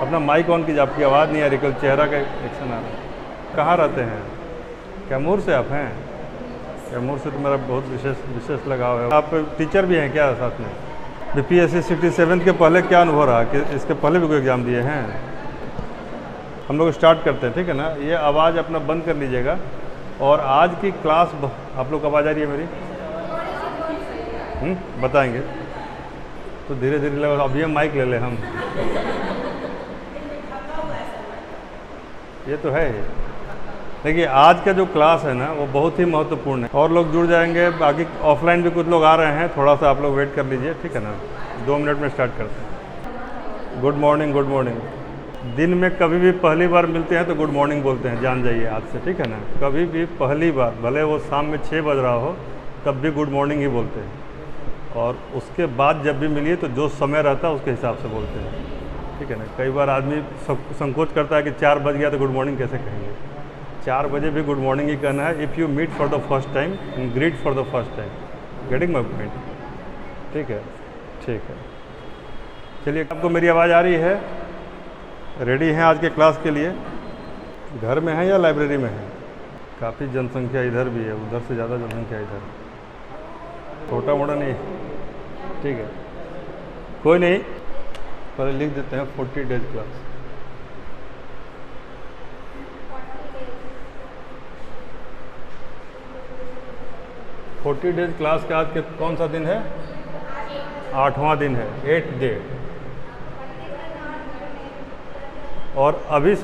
अपना mic on कीजिए, आपकी आवाज़ नहीं आ रही, कल चेहरा का एक्शन आ रहा है। कहाँ रहते हैं? कैमूर से आप हैं? कैमूर से तो मेरा बहुत विशेष लगाव है। आप टीचर भी हैं क्या साथ में? BPSC 67 के पहले क्या अनुभव रहा कि इसके पहले भी कोई एग्ज़ाम दिए हैं? हम लोग स्टार्ट करते हैं, ठीक है ना। ये आवाज़ अपना बंद कर लीजिएगा। और आज की क्लास, आप लोग को आवाज़ आ रही है मेरी? बताएंगे तो धीरे धीरे लगा। अभी हम माइक ले लें हम। ये तो है ही। देखिए आज का जो क्लास है ना वो बहुत ही महत्वपूर्ण है। और लोग जुड़ जाएंगे, बाकी ऑफलाइन भी कुछ लोग आ रहे हैं, थोड़ा सा आप लोग वेट कर लीजिए, ठीक है ना। 2 मिनट में स्टार्ट करते हैं। Good morning, good morning. दिन में कभी भी पहली बार मिलते हैं तो गुड मॉर्निंग बोलते हैं, जान जाइए आज से, ठीक है ना। कभी भी पहली बार, भले वो शाम में 6 बज रहा हो, तब भी गुड मॉर्निंग ही बोलते हैं। और उसके बाद जब भी मिलिए तो जो समय रहता है उसके हिसाब से बोलते हैं, ठीक है ना। कई बार आदमी संकोच करता है कि 4 बज गया तो गुड मॉर्निंग कैसे कहेंगे। 4 बजे भी गुड मॉर्निंग ही कहना है। If you meet for the first time and greet for the first time. Getting my point? ठीक है, ठीक है। चलिए, आपको मेरी आवाज़ आ रही है? रेडी हैं आज के क्लास के लिए? घर में हैं या लाइब्रेरी में हैं? काफ़ी जनसंख्या इधर भी है, उधर से ज़्यादा जनसंख्या इधर। छोटा मोटा नहीं, ठीक है, कोई नहीं। पहले लिख देते हैं 40 days class. Forty days class का आज के कौन सा दिन है? 8वां दिन है, 8th डे। और अभी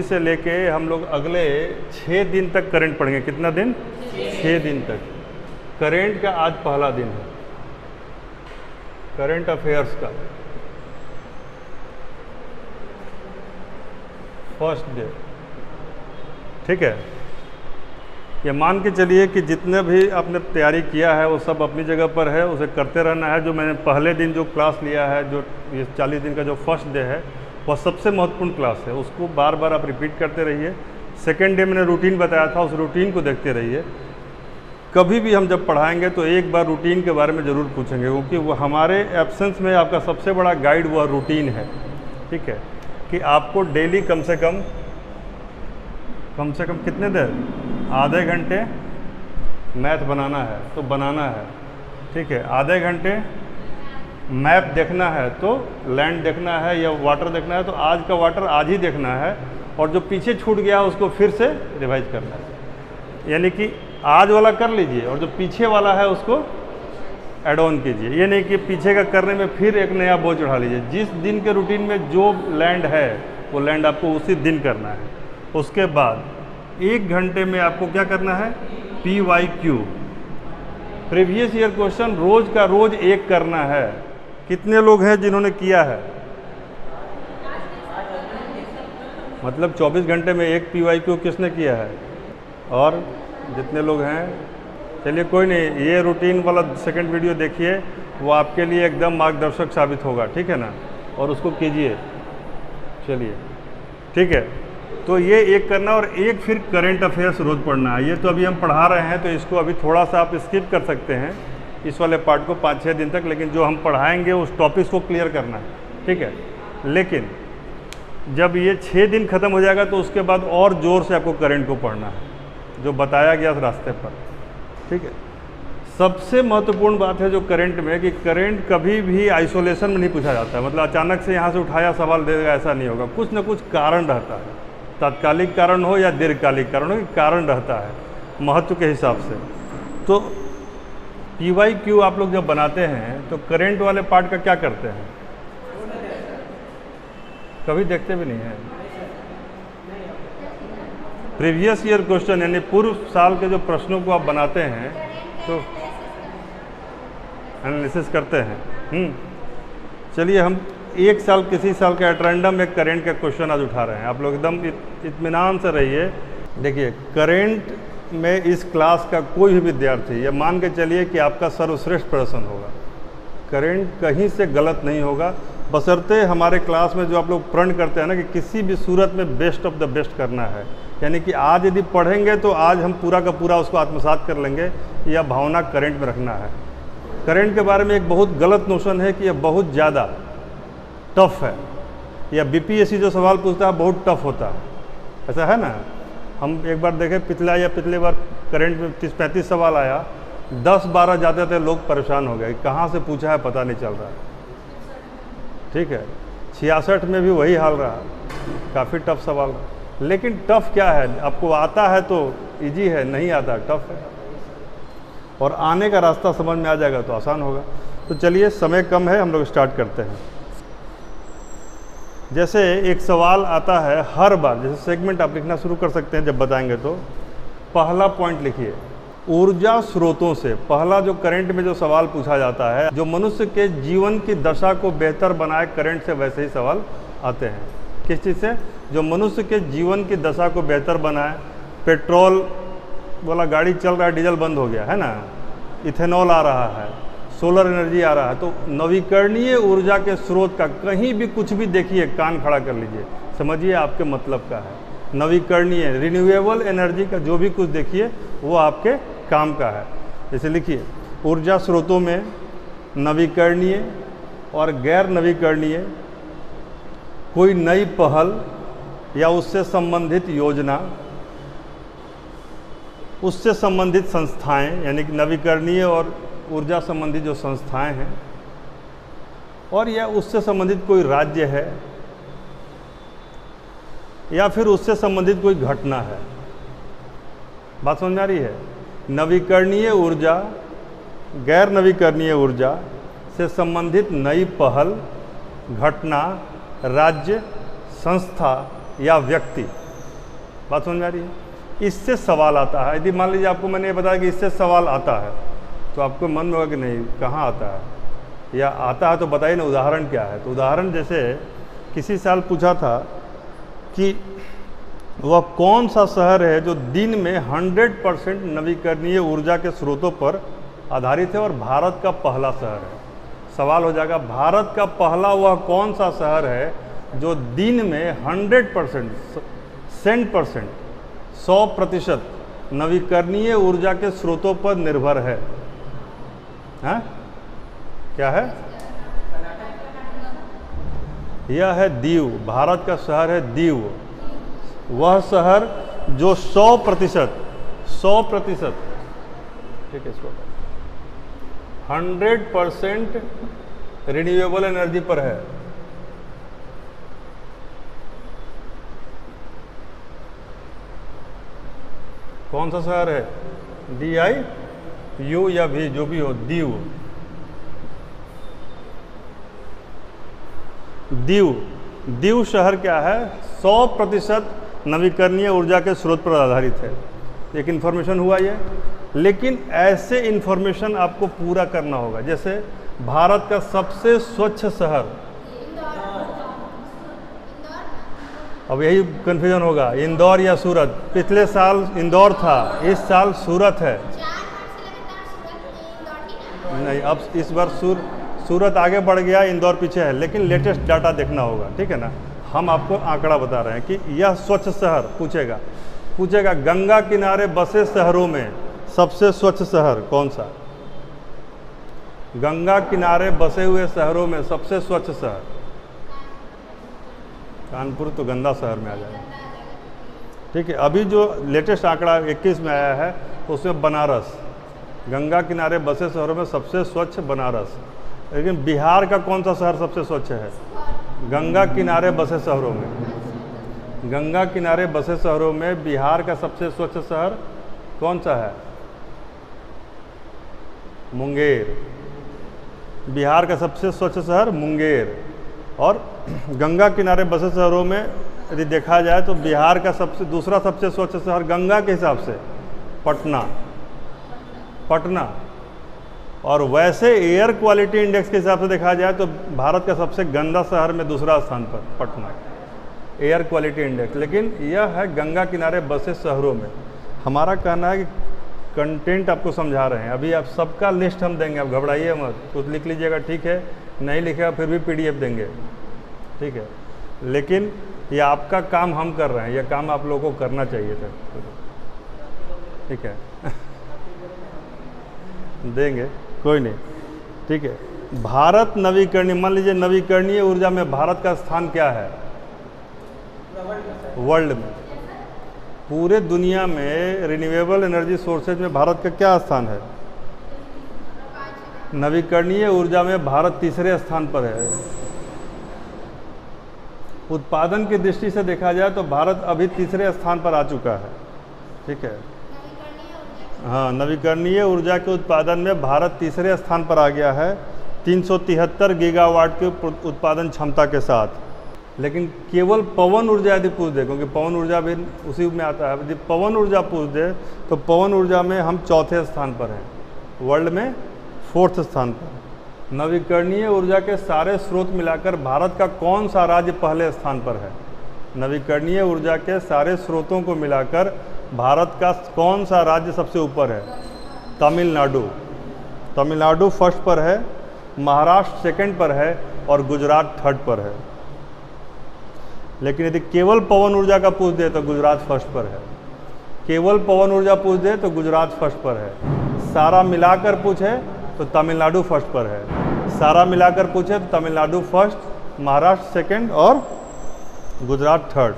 से लेके हम लोग अगले 6 दिन तक करंट पढ़ेंगे। कितना दिन? 6 दिन तक। करंट का आज पहला दिन है, करंट अफेयर्स का फर्स्ट डे, ठीक है। ये मान के चलिए कि जितने भी आपने तैयारी किया है वो सब अपनी जगह पर है, उसे करते रहना है। जो मैंने पहले दिन जो क्लास लिया है, जो ये 40 दिन का जो फर्स्ट डे है, वह सबसे महत्वपूर्ण क्लास है। उसको बार बार आप रिपीट करते रहिए। सेकेंड डे मैंने रूटीन बताया था, उस रूटीन को देखते रहिए। कभी भी हम जब पढ़ाएंगे तो एक बार रूटीन के बारे में ज़रूर पूछेंगे, क्योंकि वो हमारे एब्सेंस में आपका सबसे बड़ा गाइड वह रूटीन है, ठीक है। कि आपको डेली कम से कम कितने देर? आधे घंटे मैथ बनाना है तो बनाना है, ठीक है। आधे घंटे मैप देखना है तो लैंड देखना है या वाटर देखना है तो आज का वाटर आज ही देखना है। और जो पीछे छूट गया उसको फिर से रिवाइज करना है। यानी कि आज वाला कर लीजिए और जो पीछे वाला है उसको ऐड ऑन कीजिए। ये नहीं कि पीछे का करने में फिर एक नया बोझ उठा लीजिए। जिस दिन के रूटीन में जो लैंड है वो लैंड आपको उसी दिन करना है। उसके बाद 1 घंटे में आपको क्या करना है? PYQ, प्रीवियस ईयर क्वेश्चन, रोज का रोज एक करना है। कितने लोग हैं जिन्होंने किया है? मतलब 24 घंटे में एक PYQ किसने किया है? और जितने लोग हैं, चलिए कोई नहीं, ये रूटीन वाला सेकंड वीडियो देखिए, वो आपके लिए एकदम मार्गदर्शक साबित होगा, ठीक है ना। और उसको कीजिए, चलिए, ठीक है। तो ये एक करना और एक फिर करंट अफेयर्स रोज़ पढ़ना है। ये तो अभी हम पढ़ा रहे हैं तो इसको अभी थोड़ा सा आप स्किप कर सकते हैं, इस वाले पार्ट को 5-6 दिन तक। लेकिन जो हम पढ़ाएंगे उस टॉपिक्स को क्लियर करना है, ठीक है। लेकिन जब ये 6 दिन ख़त्म हो जाएगा तो उसके बाद और ज़ोर से आपको करंट को पढ़ना है, जो बताया गया रास्ते पर, ठीक है। सबसे महत्वपूर्ण बात है जो करंट में, कि करंट कभी भी आइसोलेशन में नहीं पूछा जाता है। मतलब अचानक से यहाँ से उठाया सवाल दे देगा, ऐसा नहीं होगा। कुछ ना कुछ कारण रहता है, तात्कालिक कारण हो या दीर्घकालिक कारण हो, कारण रहता है महत्व के हिसाब से। तो PYQ आप लोग जब बनाते हैं तो करंट वाले पार्ट का क्या करते हैं? कभी देखते भी नहीं है। प्रीवियस ईयर क्वेश्चन यानी पूर्व साल के जो प्रश्नों को आप बनाते हैं तो एनालिसिस करते हैं। चलिए, हम एक साल किसी साल का एट रैंडम एक करंट का क्वेश्चन आज उठा रहे हैं। आप लोग एकदम इत्मीनान से रहिए। देखिए, करंट में इस क्लास का कोई भी विद्यार्थी, ये मान के चलिए कि आपका सर्वश्रेष्ठ प्रदर्शन होगा। करंट कहीं से गलत नहीं होगा, बशर्ते हमारे क्लास में जो आप लोग प्रण करते हैं ना कि किसी भी सूरत में बेस्ट ऑफ द बेस्ट करना है। यानी कि आज यदि पढ़ेंगे तो आज हम पूरा का पूरा उसको आत्मसात कर लेंगे, या भावना करंट में रखना है। करंट के बारे में एक बहुत गलत नोशन है कि यह बहुत ज़्यादा टफ है, या बीपीएससी जो सवाल पूछता है बहुत टफ होता है, ऐसा है ना। हम एक बार देखें पिछले बार करंट में 30-35 सवाल आया, 10-12 जाते थे, लोग परेशान हो गए, कहाँ से पूछा है पता नहीं चल रहा है। ठीक है, 66 में भी वही हाल रहा, काफ़ी टफ सवाल। लेकिन टफ क्या है, आपको आता है तो इजी है, नहीं आता टफ है, और आने का रास्ता समझ में आ जाएगा तो आसान होगा। तो चलिए, समय कम है, हम लोग स्टार्ट करते हैं। जैसे एक सवाल आता है हर बार, जैसे सेगमेंट आप लिखना शुरू कर सकते हैं जब बताएंगे तो। पहला पॉइंट लिखिए, ऊर्जा स्रोतों से। पहला जो करंट में जो सवाल पूछा जाता है, जो मनुष्य के जीवन की दशा को बेहतर बनाए, करंट से वैसे ही सवाल आते हैं। किस चीज़ से? जो मनुष्य के जीवन की दशा को बेहतर बनाए। पेट्रोल वाला गाड़ी चल रहा है, डीजल बंद हो गया है ना, इथेनॉल आ रहा है, सोलर एनर्जी आ रहा है। तो नवीकरणीय ऊर्जा के स्रोत का कहीं भी कुछ भी देखिए, कान खड़ा कर लीजिए, समझिए आपके मतलब का है। नवीकरणीय रिन्यूएबल एनर्जी का जो भी कुछ देखिए वो आपके काम का है। जैसे लिखिए, ऊर्जा स्रोतों में नवीकरणीय और गैर नवीकरणीय कोई नई पहल या उससे संबंधित योजना, उससे संबंधित संस्थाएं, यानी कि नवीकरणीय और ऊर्जा संबंधित जो संस्थाएं हैं, और या उससे संबंधित कोई राज्य है, या फिर उससे संबंधित कोई घटना है। बात समझ में आ रही है? नवीकरणीय ऊर्जा, गैर नवीकरणीय ऊर्जा से संबंधित नई पहल, घटना, राज्य, संस्था या व्यक्ति। बात समझ में आ रही है? इससे सवाल आता है। यदि मान लीजिए आपको मैंने ये बताया कि इससे सवाल आता है, तो आपको मन में होगा कि नहीं, कहाँ आता है, या आता है तो बताइए ना, उदाहरण क्या है। तो उदाहरण जैसे किसी साल पूछा था कि वह कौन सा शहर है जो दिन में 100% नवीकरणीय ऊर्जा के स्रोतों पर आधारित है और भारत का पहला शहर है। सवाल हो जाएगा, भारत का पहला वह कौन सा शहर है जो दिन में 100%, 100% नवीकरणीय ऊर्जा के स्रोतों पर निर्भर है? हैं? क्या है? यह है दीव। भारत का शहर है दीव। वह शहर जो 100%, ठीक है, इसको 100% रिन्यूएबल एनर्जी पर है। कौन सा शहर है? DIU या भी, जो भी हो, दीव। दीव शहर क्या है? 100% नवीकरणीय ऊर्जा के स्रोत पर आधारित है। एक इन्फॉर्मेशन हुआ ये, लेकिन ऐसे इन्फॉर्मेशन आपको पूरा करना होगा। जैसे भारत का सबसे स्वच्छ शहर, अब यही कन्फ्यूजन होगा, इंदौर या सूरत। पिछले साल इंदौर था, इस साल सूरत है। नहीं, अब इस बार सूरत आगे बढ़ गया, इंदौर पीछे है, लेकिन लेटेस्ट डाटा देखना होगा, ठीक है ना। हम आपको आंकड़ा बता रहे हैं कि यह स्वच्छ शहर पूछेगा गंगा किनारे बसे शहरों में सबसे स्वच्छ शहर कौन सा? गंगा किनारे बसे हुए शहरों में सबसे स्वच्छ शहर कानपुर तो गंदा शहर में आ जाएगा, ठीक है। अभी जो लेटेस्ट आंकड़ा 21 में आया है उसमें बनारस, गंगा किनारे बसे शहरों में सबसे स्वच्छ बनारस। लेकिन बिहार का कौन सा शहर सबसे स्वच्छ है? गंगा किनारे बसे शहरों में, गंगा किनारे बसे शहरों में बिहार का सबसे स्वच्छ शहर कौन सा है? मुंगेर। बिहार का सबसे स्वच्छ शहर मुंगेर। और गंगा किनारे बसे शहरों में यदि देखा जाए तो बिहार का दूसरा सबसे स्वच्छ शहर गंगा के हिसाब से पटना। और वैसे एयर क्वालिटी इंडेक्स के हिसाब से देखा जाए तो भारत का सबसे गंदा शहर में दूसरा स्थान पर पटना, एयर क्वालिटी इंडेक्स। लेकिन यह है गंगा किनारे बसे शहरों में। हमारा कहना है कि कंटेंट आपको समझा रहे हैं। अभी आप सबका लिस्ट हम देंगे, आप घबराइए मत, कुछ लिख लीजिएगा, ठीक है, नहीं लिखेगा फिर भी PDF देंगे, ठीक है। लेकिन ये आपका काम हम कर रहे हैं, यह काम आप लोगों को करना चाहिए था, ठीक है। देंगे, कोई नहीं। ठीक है। भारत नवीकरणीय, मान लीजिए नवीकरणीय ऊर्जा में भारत का स्थान क्या है वर्ल्ड में? पूरे दुनिया में रिन्यूएबल एनर्जी सोर्सेज में भारत का क्या स्थान है? नवीकरणीय ऊर्जा में भारत तीसरे स्थान पर है। उत्पादन की दृष्टि से देखा जाए तो भारत अभी तीसरे स्थान पर आ चुका है, ठीक है। हाँ, नवीकरणीय ऊर्जा के उत्पादन में भारत तीसरे स्थान पर आ गया है 373 गीगावाट के उत्पादन क्षमता के साथ। लेकिन केवल पवन ऊर्जा यदि पूछ दे, क्योंकि पवन ऊर्जा भी उसी में आता है, यदि पवन ऊर्जा पूछ दे तो पवन ऊर्जा में हम चौथे स्थान पर हैं, वर्ल्ड में 4th स्थान पर। नवीकरणीय ऊर्जा के सारे स्रोत मिलाकर भारत का कौन सा राज्य पहले स्थान पर है? नवीकरणीय ऊर्जा के सारे स्रोतों को मिलाकर भारत का कौन सा राज्य सबसे ऊपर है? तमिलनाडु। तमिलनाडु फर्स्ट पर है, महाराष्ट्र सेकंड पर है और गुजरात थर्ड पर है। लेकिन यदि केवल पवन ऊर्जा का पूछ दे तो गुजरात फर्स्ट पर है। केवल पवन ऊर्जा पूछ दे तो गुजरात फर्स्ट पर है। सारा मिलाकर पूछे तो तमिलनाडु फर्स्ट पर है। सारा मिलाकर पूछे तो तमिलनाडु फर्स्ट, महाराष्ट्र सेकंड और गुजरात थर्ड।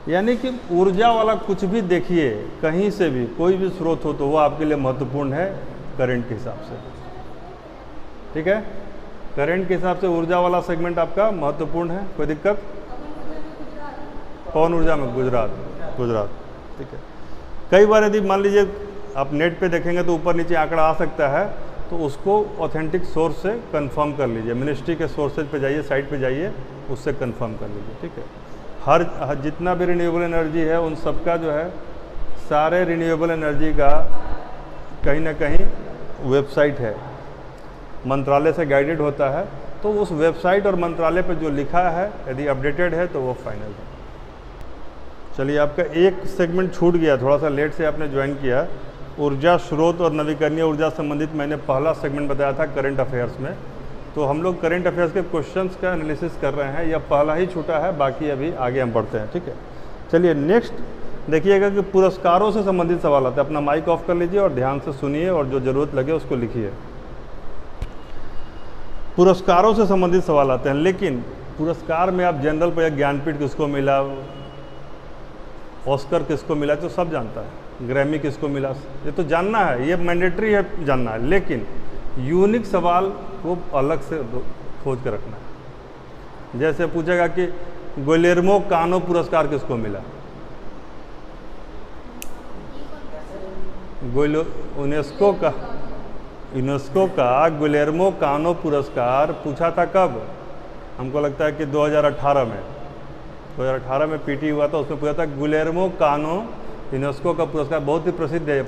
यानी कि ऊर्जा वाला कुछ भी देखिए, कहीं से भी कोई भी स्रोत हो तो वो आपके लिए महत्वपूर्ण है करंट के हिसाब से, ठीक है। करंट के हिसाब से ऊर्जा वाला सेगमेंट आपका महत्वपूर्ण है, कोई दिक्कत? पवन ऊर्जा में गुजरात, ठीक है। कई बार यदि मान लीजिए आप नेट पे देखेंगे तो ऊपर नीचे आंकड़ा आ सकता है, तो उसको ऑथेंटिक सोर्स से कंफर्म कर लीजिए। मिनिस्ट्री के सोर्सेज पे जाइए, साइट पे जाइए, उससे कंफर्म कर लीजिए, ठीक है। हर जितना भी रिन्यूएबल एनर्जी है उन सबका जो है, सारे रिन्यूएबल एनर्जी का कहीं ना कहीं वेबसाइट है, मंत्रालय से गाइडेड होता है। तो उस वेबसाइट और मंत्रालय पर जो लिखा है यदि अपडेटेड है तो वो फाइनल है। चलिए, आपका एक सेगमेंट छूट गया, थोड़ा सा लेट से आपने ज्वाइन किया। ऊर्जा स्रोत और नवीकरणीय ऊर्जा संबंधित मैंने पहला सेगमेंट बताया था करंट अफेयर्स में। तो हम लोग करंट अफेयर्स के क्वेश्चंस का एनालिसिस कर रहे हैं, यह पहला ही छूटा है, बाकी अभी आगे हम बढ़ते हैं, ठीक है। चलिए नेक्स्ट देखिएगा कि पुरस्कारों से संबंधित सवाल आता है। अपना माइक ऑफ कर लीजिए और ध्यान से सुनिए और जो ज़रूरत लगे उसको लिखिए। पुरस्कारों से संबंधित सवाल आते हैं, लेकिन पुरस्कार में आप जनरल पर ज्ञानपीठ किसको मिला, ऑस्कर किसको मिला, तो सब जानता है। ग्रैमी किसको मिला, ये तो जानना है, ये मैंडेटरी है जानना है। लेकिन यूनिक सवाल को अलग से खोज कर रखना है। जैसे पूछेगा कि गिलेर्मो कानो पुरस्कार किसको मिला, यूनेस्को का गिलेर्मो कानो पुरस्कार पूछा था कब? हमको लगता है कि 2018 में पीटी हुआ था, उसमें पूछा था गिलेर्मो कानो, यूनेस्को का पुरस्कार बहुत ही प्रसिद्ध है,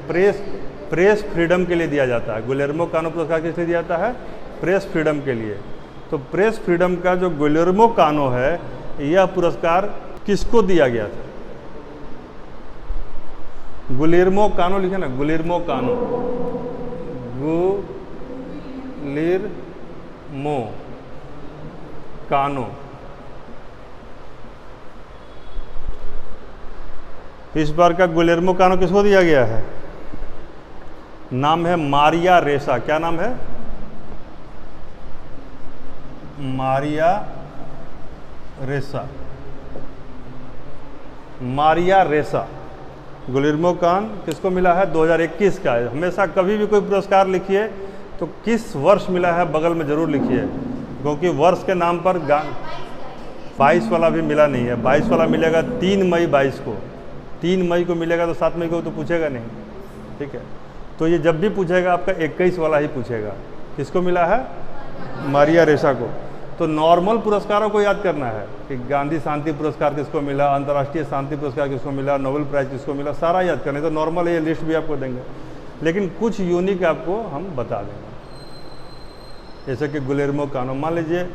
प्रेस फ्रीडम के लिए दिया जाता है। गिलेर्मो कानो पुरस्कार किस लिए दिया जाता है? प्रेस फ्रीडम के लिए। तो प्रेस फ्रीडम का जो गिलेर्मो कानो है, यह पुरस्कार किसको दिया गया था? गिलेर्मो कानो लिखे ना, गिलेर्मो कानो, गिलेर्मो कानो। इस बार का गिलेर्मो कानो किसको दिया गया है? नाम है मारिया रेसा। क्या नाम है? मारिया रेसा। मारिया रेसा। गिलेर्मो कानो किसको मिला है? 2021 का है। हमेशा कभी भी कोई पुरस्कार लिखिए तो किस वर्ष मिला है बगल में ज़रूर लिखिए, क्योंकि वर्ष के नाम पर 22 वाला भी मिला नहीं है। 22 वाला मिलेगा 3 मई 22 को, 3 मई को मिलेगा तो 7 मई को तो पूछेगा नहीं, ठीक है। तो ये जब भी पूछेगा आपका 21 वाला ही पूछेगा। किसको मिला है? मारिया रेसा को। तो नॉर्मल पुरस्कारों को याद करना है कि गांधी शांति पुरस्कार किसको मिला, अंतर्राष्ट्रीय शांति पुरस्कार किसको मिला, नोबेल प्राइज किसको मिला, सारा याद करना है। तो नॉर्मल ये लिस्ट भी आपको देंगे, लेकिन कुछ यूनिक आपको हम बता देंगे। जैसे कि गिलेर्मो कानो, मान लीजिए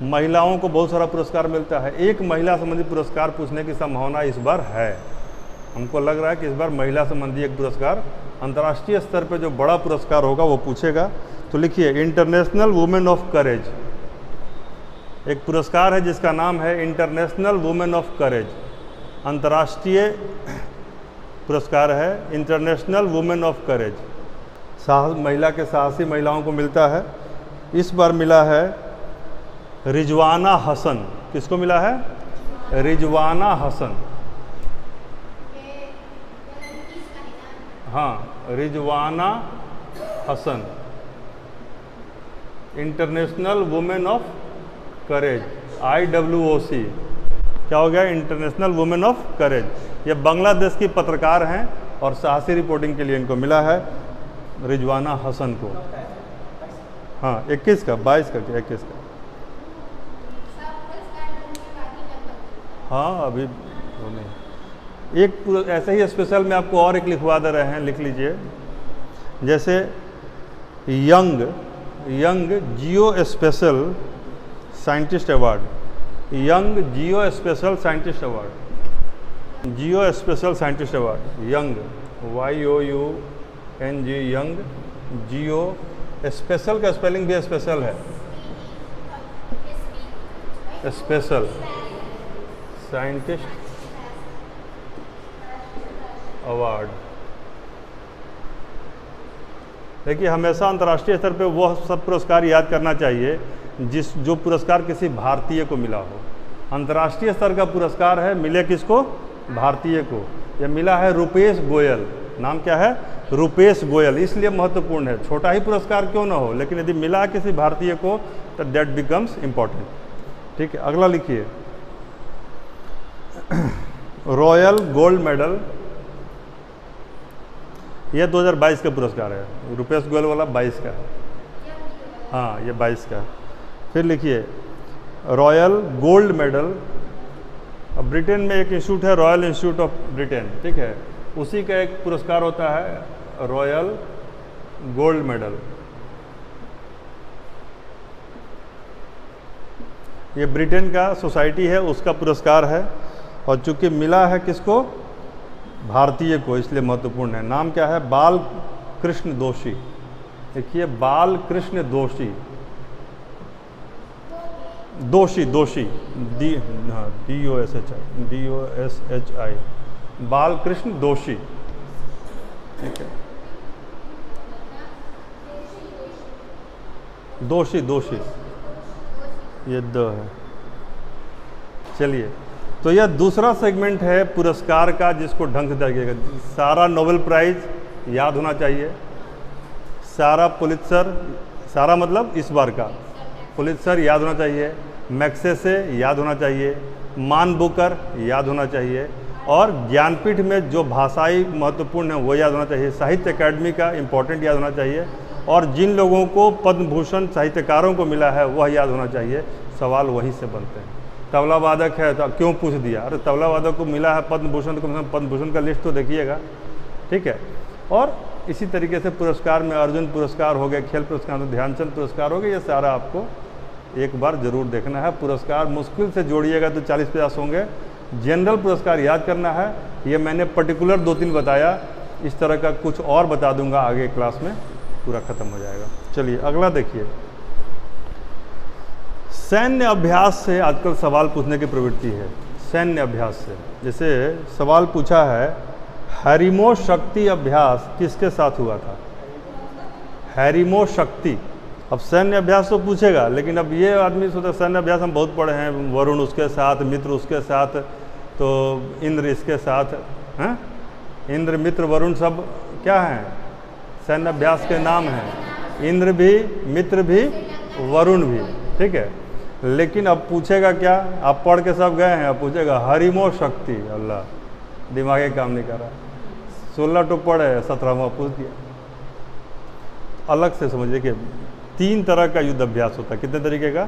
महिलाओं को बहुत सारा पुरस्कार मिलता है, एक महिला संबंधी पुरस्कार पूछने की संभावना इस बार है। हमको लग रहा है कि इस बार महिला संबंधी एक पुरस्कार अंतर्राष्ट्रीय स्तर पर जो बड़ा पुरस्कार होगा वो पूछेगा। तो लिखिए इंटरनेशनल वुमेन ऑफ करेज। एक पुरस्कार है जिसका नाम है इंटरनेशनल वुमेन ऑफ करेज। अंतर्राष्ट्रीय पुरस्कार है इंटरनेशनल वुमेन ऑफ करेज। महिला के साहसी महिलाओं को मिलता है। इस बार मिला है रिजवाना हसन। किसको मिला है? रिजवाना हसन। हाँ, Rizwana Hasan, international women of courage, IWOC। क्या हो गया? International women of courage. ये बांग्लादेश की पत्रकार हैं और साहसी रिपोर्टिंग के लिए इनको मिला है रिजवाना हसन को। हाँ, 21 का, 22 का, 21 का। हाँ, अभी वो नहीं। एक ऐसे ही स्पेशल में आपको और एक लिखवा दे रहे हैं, लिख लीजिए। जैसे young geospatial scientist award, young geospatial scientist award, geospatial scientist award, young YOUNG, young geospatial का स्पेलिंग भी स्पेशल है, स्पेशल साइंटिस्ट अवार्ड। देखिए, हमेशा अंतर्राष्ट्रीय स्तर पे वह सब पुरस्कार याद करना चाहिए जो पुरस्कार किसी भारतीय को मिला हो। अंतर्राष्ट्रीय स्तर का पुरस्कार है, मिले किसको? भारतीय को। यह मिला है रुपेश गोयल। नाम क्या है? रुपेश गोयल। इसलिए महत्वपूर्ण है, छोटा ही पुरस्कार क्यों ना हो, लेकिन यदि मिला किसी भारतीय को तो दैट बिकम्स इम्पोर्टेंट। ठीक है, अगला लिखिए। रॉयल गोल्ड मेडल, यह 2022 का पुरस्कार है। रुपेश गोयल वाला 22 का है। हाँ, ये 22 का है। फिर लिखिए रॉयल गोल्ड मेडल। अब ब्रिटेन में एक इंस्टीट्यूट है, रॉयल इंस्टीट्यूट ऑफ ब्रिटेन, ठीक है, उसी का एक पुरस्कार होता है रॉयल गोल्ड मेडल। ये ब्रिटेन का सोसाइटी है, उसका पुरस्कार है, और चूंकि मिला है किसको? भारतीय को, इसलिए महत्वपूर्ण है। नाम क्या है? बाल कृष्ण दोषी। देखिए, बाल कृष्ण दोषी, दोषी DOSHI, बाल कृष्ण दोषी। ठीक है, दोषी ये दो है। चलिए, तो यह दूसरा सेगमेंट है पुरस्कार का, जिसको ढंग से देखिएगा। सारा नोबेल प्राइज याद होना चाहिए, सारा पुलित्जर, सारा मतलब इस बार का पुलित्जर याद होना चाहिए, मैग्सेसे याद होना चाहिए, मान बुकर याद होना चाहिए, और ज्ञानपीठ में जो भाषाई महत्वपूर्ण है वो याद होना चाहिए, साहित्य अकादमी का इम्पोर्टेंट याद होना चाहिए, और जिन लोगों को पद्म भूषण साहित्यकारों को मिला है वह याद होना चाहिए। सवाल वहीं से बनते हैं। तबला वादक है तो क्यों पूछ दिया? अरे तबला वादक को मिला है पद्म भूषण, तो पद्म भूषण का लिस्ट तो देखिएगा। ठीक है, और इसी तरीके से पुरस्कार में अर्जुन पुरस्कार हो गए, खेल पुरस्कार में ध्यानचंद पुरस्कार हो गए। ये सारा आपको एक बार जरूर देखना है। पुरस्कार मुश्किल से जोड़िएगा तो 40-50 होंगे। जनरल पुरस्कार याद करना है। ये मैंने पर्टिकुलर 2-3 बताया, इस तरह का कुछ और बता दूंगा आगे क्लास में, पूरा खत्म हो जाएगा। चलिए अगला देखिए। सैन्य अभ्यास से आजकल सवाल पूछने की प्रवृत्ति है। सैन्य अभ्यास से, जैसे सवाल पूछा है, हैरिमो शक्ति अभ्यास किसके साथ हुआ था? हैरिमो शक्ति। अब सैन्य अभ्यास तो पूछेगा, लेकिन अब ये आदमी सोचता सैन्य अभ्यास हम बहुत पढ़े हैं, वरुण उसके साथ, मित्र उसके साथ, तो इंद्र इसके साथ हैं। इंद्र, मित्र, वरुण सब क्या हैं? सैन्य अभ्यास के नाम हैं। इंद्र भी, मित्र भी, वरुण भी। ठीक है, लेकिन अब पूछेगा क्या? आप पढ़ के सब गए हैं, अब पूछेगा हरिमो शक्ति। अल्लाह, दिमागे काम नहीं कर रहा। 16 तो पढ़े, 17वां पूछ दिया। अलग से समझिए कि 3 तरह का युद्ध अभ्यास होता है। कितने तरीके का?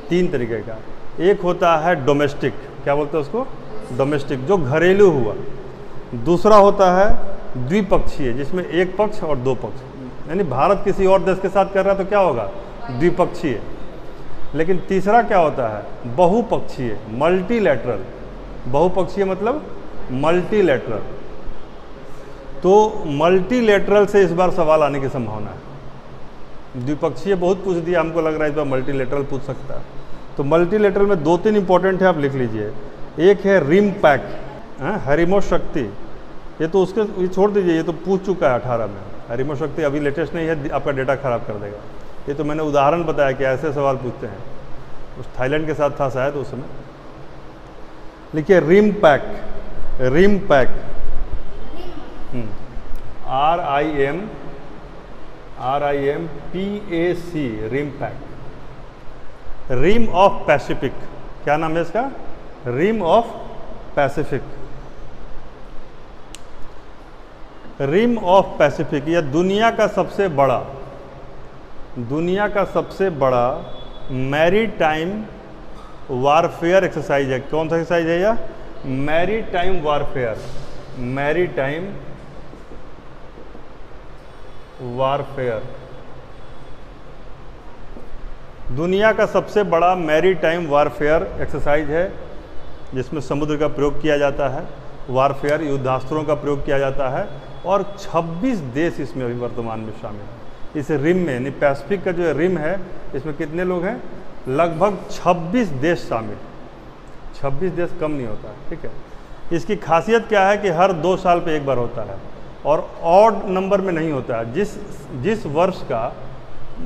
3 तरीके का। एक होता है डोमेस्टिक, क्या बोलते हैं उसको? डोमेस्टिक, जो घरेलू हुआ। दूसरा होता है द्विपक्षीय, जिसमें एक पक्ष और 2 पक्ष, यानी भारत किसी और देश के साथ कर रहा है तो क्या होगा? द्विपक्षीय। लेकिन तीसरा क्या होता है? बहुपक्षीय, मल्टीलैटरल। बहुपक्षीय मतलब मल्टीलैटरल। तो मल्टीलैटरल से इस बार सवाल आने की संभावना है। द्विपक्षीय बहुत पूछ दिया, हमको लग रहा है इस बार मल्टीलैटरल पूछ सकता है। तो मल्टीलैटरल में 2-3 इंपॉर्टेंट है, आप लिख लीजिए। एक है रिम पैक, हैरिमो शक्ति, ये तो उसके ये छोड़ दीजिए, ये तो पूछ चुका है 18 में। रिमोट शक्ति अभी लेटेस्ट नहीं है, आपका डेटा खराब कर देगा। ये तो मैंने उदाहरण बताया कि ऐसे सवाल पूछते हैं। उस थाईलैंड के साथ था शायद उस समय। लिखिए RIMPAC, RIMPAC, RIMPAC, RIMPAC, rim of Pacific. क्या नाम है इसका? Rim of Pacific. Rim of Pacific यह दुनिया का सबसे बड़ा मैरीटाइम वारफेयर एक्सरसाइज है। कौन सा एक्सरसाइज है यह? Maritime warfare, maritime warfare. दुनिया का सबसे बड़ा मैरीटाइम वारफेयर एक्सरसाइज है, जिसमें समुद्र का प्रयोग किया जाता है, वारफेयर युद्धास्त्रों का प्रयोग किया जाता है, और 26 देश इसमें अभी वर्तमान में शामिल हैं। इस रिम में, यानी पैसिफिक का जो रिम है, इसमें कितने लोग हैं? लगभग 26 देश शामिल। 26 देश कम नहीं होता है, ठीक है। इसकी खासियत क्या है कि हर 2 साल पे एक बार होता है, और ऑड नंबर में नहीं होता है। जिस वर्ष का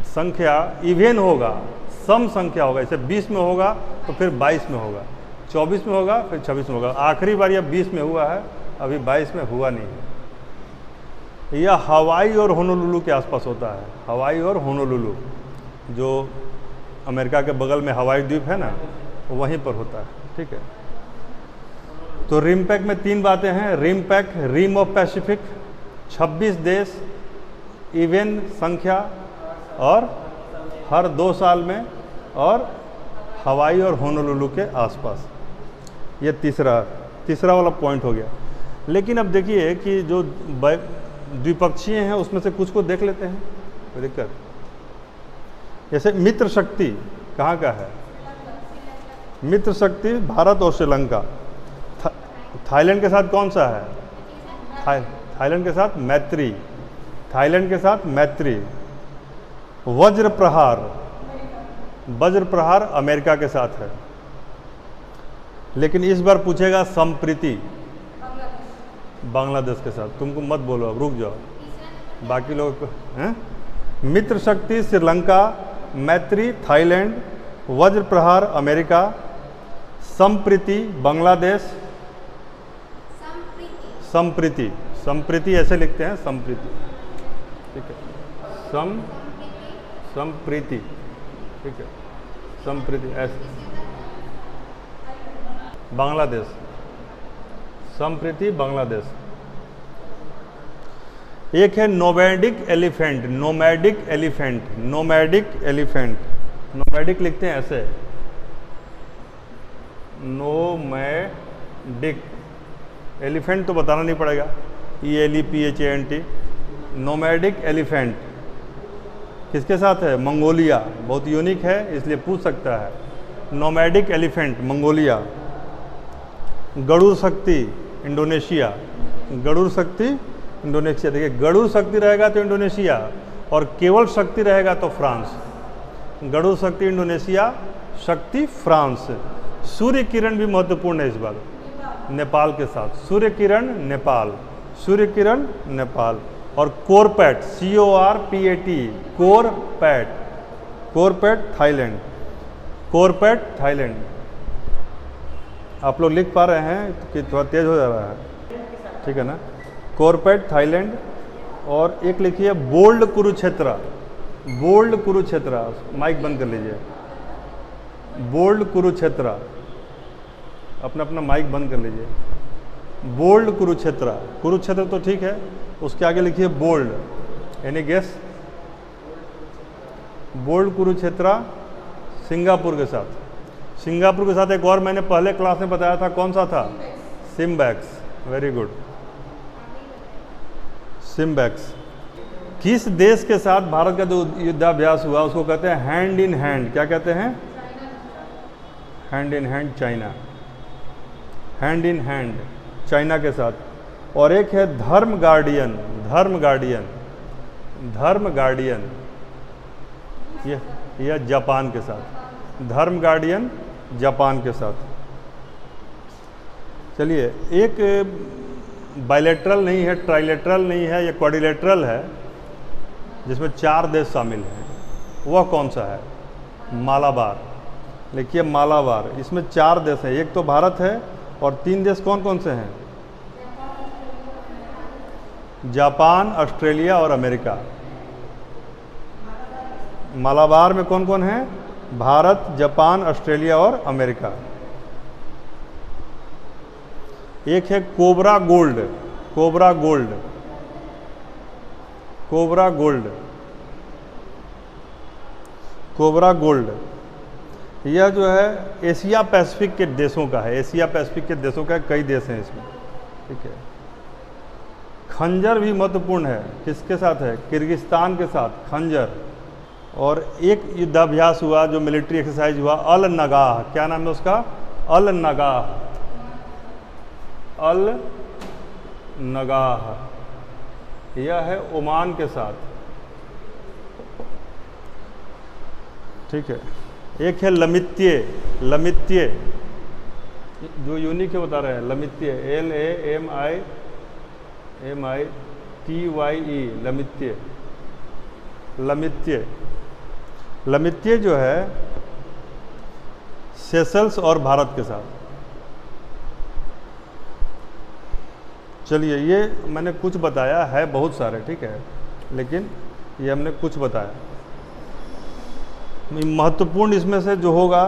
संख्या इवेन होगा, सम संख्या होगा, जैसे 20 में होगा तो फिर 22 में होगा, 24 में होगा फिर 26 में होगा। आखिरी बार यह 20 में हुआ है, अभी 22 में हुआ नहीं है। यह हवाई और होनोलुलु के आसपास होता है। हवाई और होनोलुलु, जो अमेरिका के बगल में हवाई द्वीप है ना, वहीं पर होता है, ठीक है। तो रिम पैक में 3 बातें हैं। RIMPAC, rim of Pacific, 26 देश, इवेन संख्या, और हर 2 साल में, और हवाई और होनोलुलु के आसपास। ये तीसरा वाला पॉइंट हो गया। लेकिन अब देखिए कि जो द्विपक्षीय हैं उसमें से कुछ को देख लेते हैं, कोई दिक्कत? जैसे मित्र शक्ति कहाँ का है? मित्र शक्ति भारत और श्रीलंका। थाईलैंड के साथ कौन सा है? थाईलैंड के साथ मैत्री, थाईलैंड के साथ मैत्री। वज्र प्रहार अमेरिका के साथ है। लेकिन इस बार पूछेगा संप्रीति बांग्लादेश के साथ। तुमको मत बोलो, अब रुक जाओ, बाकी लोग हैं। मित्र शक्ति श्रीलंका, मैत्री थाईलैंड, वज्र प्रहार अमेरिका, संप्रीति बांग्लादेश। संप्रीति ऐसे लिखते हैं, संप्रीति, ठीक है। संप्रीति, ठीक है, संप्रीति ऐसे। बांग्लादेश, संप्रीति बांग्लादेश। एक है nomadic elephant, nomadic elephant, nomadic elephant. Nomadic लिखते हैं ऐसे, नोमैडिक। एलिफेंट तो बताना नहीं पड़ेगा, ELEPHANT। नोमैडिक एलिफेंट किसके साथ है? मंगोलिया। बहुत यूनिक है, इसलिए पूछ सकता है। Nomadic elephant Mongolia. गरुड़ शक्ति इंडोनेशिया, गरुड़ शक्ति इंडोनेशिया। देखिए, गरुड़ शक्ति रहेगा तो इंडोनेशिया, और केवल शक्ति रहेगा तो फ्रांस। गरुड़ शक्ति इंडोनेशिया, शक्ति फ्रांस। सूर्य किरण भी महत्वपूर्ण है इस बार, नेपाल के साथ। सूर्य किरण नेपाल, सूर्य किरण नेपाल। और कोरपैट, CORPAT, कोरपैट, कोरपैट थाईलैंड, कोरपैट थाईलैंड। आप लोग लिख पा रहे हैं कि थोड़ा तेज हो जा रहा है, ठीक है ना? CORPAT Thailand. और एक लिखिए bold Kurukshetra, bold Kurukshetra. Mic बंद कर लीजिए। बोल्ड कुरुक्षेत्रा, अपना माइक बंद कर लीजिए। बोल्ड कुरुक्षेत्रा, कुरुक्षेत्र तो ठीक है, उसके आगे लिखिए bold. Any guess? Bold Kurukshetra Singapore के साथ। सिंगापुर के साथ एक और मैंने पहले क्लास में बताया था, कौन सा था? सिम्बैक्स। Very good, SIMBEX. किस देश के साथ भारत का जो युद्धाभ्यास हुआ उसको कहते हैं हैंड इन हैंड? क्या कहते हैं? Hand in hand, China. Hand in hand China के साथ। और एक है धर्म गार्डियन, धर्म गार्डियन, धर्म गार्डियन, यह जापान के साथ। धर्म गार्डियन जापान के साथ। चलिए, एक बायलैटरल नहीं है, ट्राइलेटरल नहीं है, ये क्वाड्रिलेटरल है, जिसमें 4 देश शामिल हैं, वह कौन सा है? मालाबार। लिखिए मालाबार, इसमें 4 देश हैं, एक तो भारत है और 3 देश कौन कौन से हैं? जापान, ऑस्ट्रेलिया और अमेरिका। मालाबार में कौन कौन है? भारत, जापान, ऑस्ट्रेलिया और अमेरिका। एक है cobra gold, cobra gold, cobra gold, cobra gold. यह जो है एशिया पैसिफिक के देशों का है, एशिया पैसिफिक के देशों का, कई देश हैं इसमें, ठीक है। खंजर भी महत्वपूर्ण है, किसके साथ है? किर्गिस्तान के साथ खंजर। और एक युद्धाभ्यास हुआ जो मिलिट्री एक्सरसाइज हुआ, अल नगाह, क्या नाम है उसका? अल नगाह, अल नगाह, यह है ओमान के साथ, ठीक है। एक है लमित्ये, लमित्ये जो यूनिक है बता रहे हैं, लमित्ये, LAMITYE, लमित्ये, लमित्ये। लमित्ये जो है सेशल्स और भारत के साथ। चलिए, ये मैंने कुछ बताया है, बहुत सारे, ठीक है, लेकिन ये हमने कुछ बताया। महत्वपूर्ण इसमें से जो होगा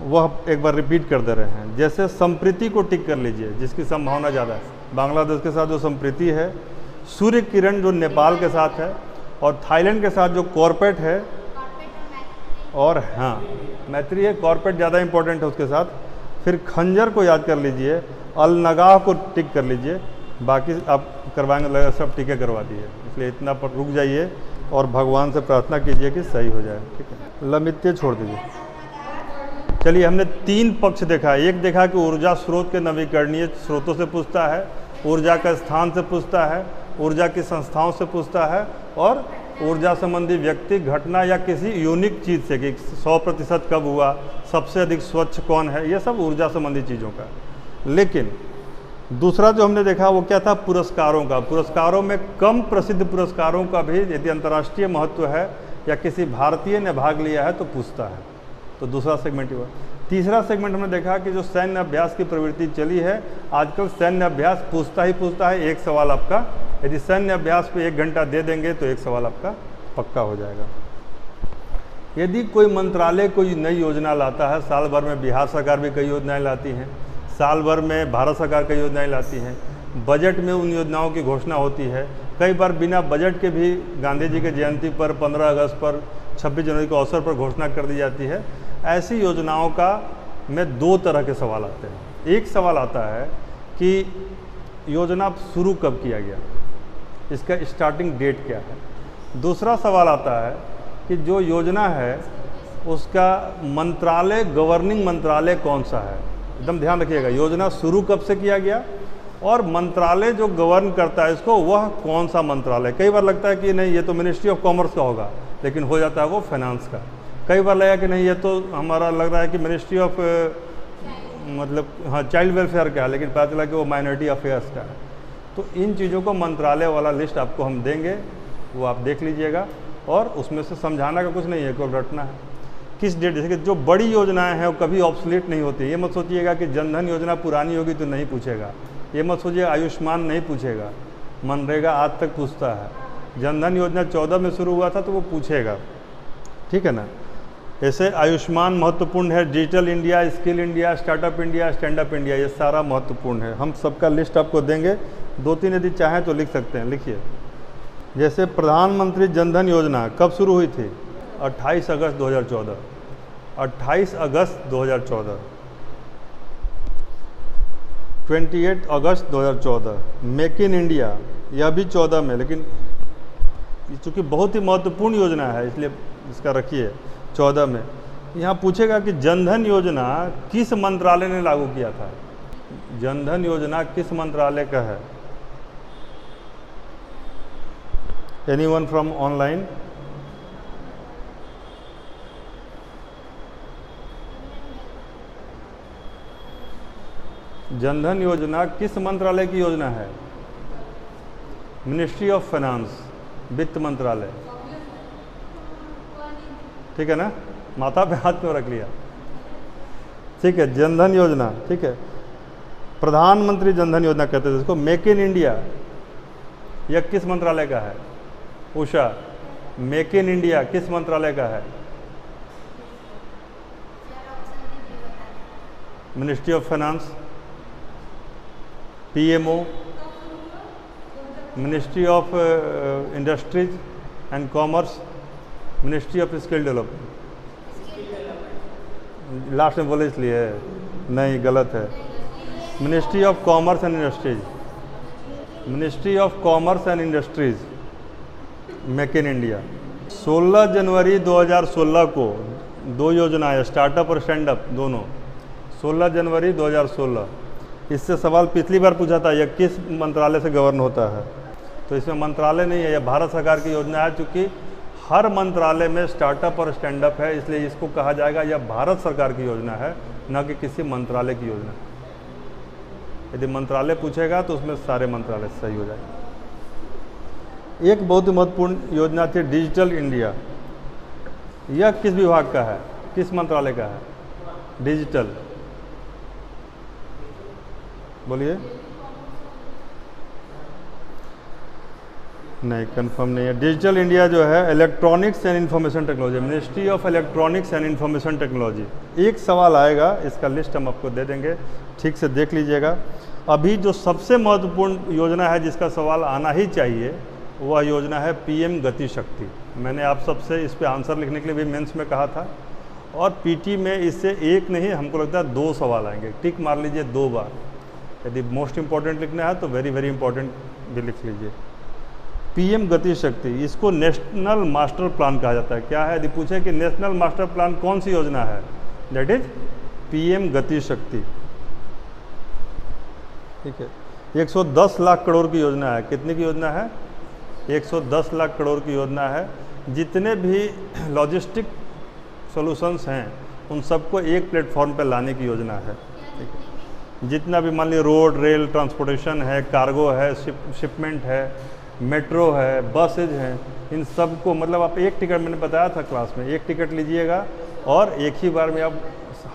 वह एक बार रिपीट कर दे रहे हैं। जैसे संप्रीति को टिक कर लीजिए, जिसकी संभावना ज़्यादा है, बांग्लादेश के साथ जो संप्रीति है, सूर्य किरण जो नेपाल के साथ है, और थाईलैंड के साथ जो कॉर्पेट है, और हाँ मैत्री है, कॉर्पेट ज़्यादा इंपॉर्टेंट है उसके साथ। फिर खंजर को याद कर लीजिए, अलनगाह को टिक कर लीजिए, बाकी आप करवाएंगे लगा सब टिके करवा दिए, इसलिए इतना पर रुक जाइए और भगवान से प्रार्थना कीजिए कि सही हो जाए, ठीक है। लमित्ये छोड़ दीजिए। चलिए, हमने 3 पक्ष देखा है। एक देखा कि ऊर्जा स्रोत के नवीकरणीय स्रोतों से पूछता है, ऊर्जा का स्थान से पूछता है, ऊर्जा की संस्थाओं से पूछता है, और ऊर्जा संबंधी व्यक्ति, घटना या किसी यूनिक चीज़ से कि 100% कब हुआ, सबसे अधिक स्वच्छ कौन है, ये सब ऊर्जा संबंधी चीज़ों का। लेकिन दूसरा जो हमने देखा वो क्या था? पुरस्कारों का। पुरस्कारों में कम प्रसिद्ध पुरस्कारों का भी यदि अंतर्राष्ट्रीय महत्व है या किसी भारतीय ने भाग लिया है तो पूछता है, तो दूसरा सेगमेंट हुआ। तीसरा सेगमेंट हमने देखा कि जो सैन्य अभ्यास की प्रवृत्ति चली है, आजकल सैन्य अभ्यास पूछता ही पूछता है, एक सवाल आपका, यदि सैन्य अभ्यास पे 1 घंटा दे देंगे तो एक सवाल आपका पक्का हो जाएगा। यदि कोई मंत्रालय कोई नई योजना लाता है, साल भर में बिहार सरकार भी कई योजनाएं लाती हैं, साल भर में भारत सरकार कई योजनाएं लाती हैं, बजट में उन योजनाओं की घोषणा होती है, कई बार बिना बजट के भी गांधी जी के जयंती पर, 15 अगस्त पर, 26 जनवरी के अवसर पर घोषणा कर दी जाती है। ऐसी योजनाओं का में 2 तरह के सवाल आते हैं। एक सवाल आता है कि योजना शुरू कब किया गया, इसका स्टार्टिंग डेट क्या है। दूसरा सवाल आता है कि जो योजना है उसका मंत्रालय, गवर्निंग मंत्रालय कौन सा है। एकदम ध्यान रखिएगा, योजना शुरू कब से किया गया और मंत्रालय जो गवर्न करता है इसको, वह कौन सा मंत्रालय। कई बार लगता है कि नहीं ये तो मिनिस्ट्री ऑफ कॉमर्स का होगा, लेकिन हो जाता है वो फाइनेंस का। कई बार लगा कि नहीं ये तो हमारा लग रहा है कि मिनिस्ट्री ऑफ मतलब हाँ चाइल्ड वेलफेयर का है, लेकिन पता चला कि वो माइनॉरिटी अफेयर्स का है। तो इन चीज़ों को मंत्रालय वाला लिस्ट आपको हम देंगे, वो आप देख लीजिएगा, और उसमें से समझाना का कुछ नहीं है, केवल रटना है। किस डेट, जैसे कि जो बड़ी योजनाएं हैं वो कभी ऑब्सोलीट नहीं होती। ये मत सोचिएगा कि जनधन योजना पुरानी होगी तो नहीं पूछेगा, ये मत सोचिए आयुष्मान नहीं पूछेगा, मनरेगा आज तक पूछता है। जनधन योजना 14 में शुरू हुआ था तो वो पूछेगा, ठीक है ना। ऐसे आयुष्मान महत्वपूर्ण है, digital India, skill India, startup India, stand up India, ये सारा महत्वपूर्ण है। हम सबका लिस्ट आपको देंगे, 2-3 यदि चाहें तो लिख सकते हैं, लिखिए। जैसे प्रधानमंत्री जनधन योजना कब शुरू हुई थी? 28 अगस्त 2014, 28 अगस्त 2014, 28 अगस्त 2014। मेक इन इंडिया, यह भी 14 में, लेकिन चूँकि बहुत ही महत्वपूर्ण योजना है इसलिए इसका रखिए 14 में। यहाँ पूछेगा कि जनधन योजना किस मंत्रालय ने लागू किया था। जनधन योजना किस मंत्रालय का है? Anyone from online? जनधन योजना किस मंत्रालय की योजना है? मिनिस्ट्री ऑफ फाइनेंस, वित्त मंत्रालय, ठीक है ना? माथा पे हाथ क्यों रख लिया? ठीक है, जनधन योजना, ठीक है। प्रधानमंत्री जनधन योजना कहते हैं इसको। मेक इन इंडिया यह किस मंत्रालय का है? उषा, मेक इन इंडिया किस मंत्रालय का है? Ministry of finance, PMO, ministry of industries and commerce, ministry of skill development. Last में बोले इसलिए नहीं, गलत है। Ministry of commerce and industries, ministry of commerce and industries, make in India. 16 जनवरी 2016 को दो योजनाएं, स्टार्टअप और स्टैंड अप दोनों, 16 जनवरी 2016। इससे सवाल पिछली बार पूछा था, यह किस मंत्रालय से गवर्न होता है? तो इसमें मंत्रालय नहीं है, यह भारत सरकार की योजना है। चूँकि हर मंत्रालय में स्टार्टअप और स्टैंड अप है, इसलिए इसको कहा जाएगा यह भारत सरकार की योजना है, न कि किसी मंत्रालय की योजना। यदि मंत्रालय पूछेगा तो उसमें सारे मंत्रालय सही हो जाएंगे। एक बहुत ही महत्वपूर्ण योजना थी डिजिटल इंडिया। यह किस विभाग का है, किस मंत्रालय का है? डिजिटल, बोलिए। नहीं, कंफर्म नहीं है। डिजिटल इंडिया जो है electronics and information technology, ministry of electronics and information technology. एक सवाल आएगा, इसका लिस्ट हम आपको दे देंगे, ठीक से देख लीजिएगा। अभी जो सबसे महत्वपूर्ण योजना है जिसका सवाल आना ही चाहिए, वह योजना है पीएम गति शक्ति। मैंने आप सबसे इस पे आंसर लिखने के लिए भी मेंस में कहा था, और पीटी में इससे एक नहीं, हमको लगता है 2 सवाल आएंगे। टिक मार लीजिए 2 बार। यदि मोस्ट इंपॉर्टेंट लिखना है तो वेरी वेरी इंपॉर्टेंट भी लिख लीजिए। पीएम गति शक्ति, इसको नेशनल मास्टर प्लान कहा जाता है। क्या है? यदि पूछे कि नेशनल मास्टर प्लान कौन सी योजना है, दैट इज पीएम गति शक्ति, ठीक है। 110 लाख करोड़ की योजना है। कितने की योजना है? 110 लाख करोड़ की योजना है। जितने भी लॉजिस्टिक सॉल्यूशंस हैं उन सबको एक प्लेटफॉर्म पर लाने की योजना है, ठीक है। जितना भी मान लीजिए रोड रेल ट्रांसपोर्टेशन है, कार्गो है, शिपमेंट है, मेट्रो है, बसेज हैं, इन सब को, मतलब आप एक टिकट, मैंने बताया था क्लास में, एक टिकट लीजिएगा और एक ही बार में आप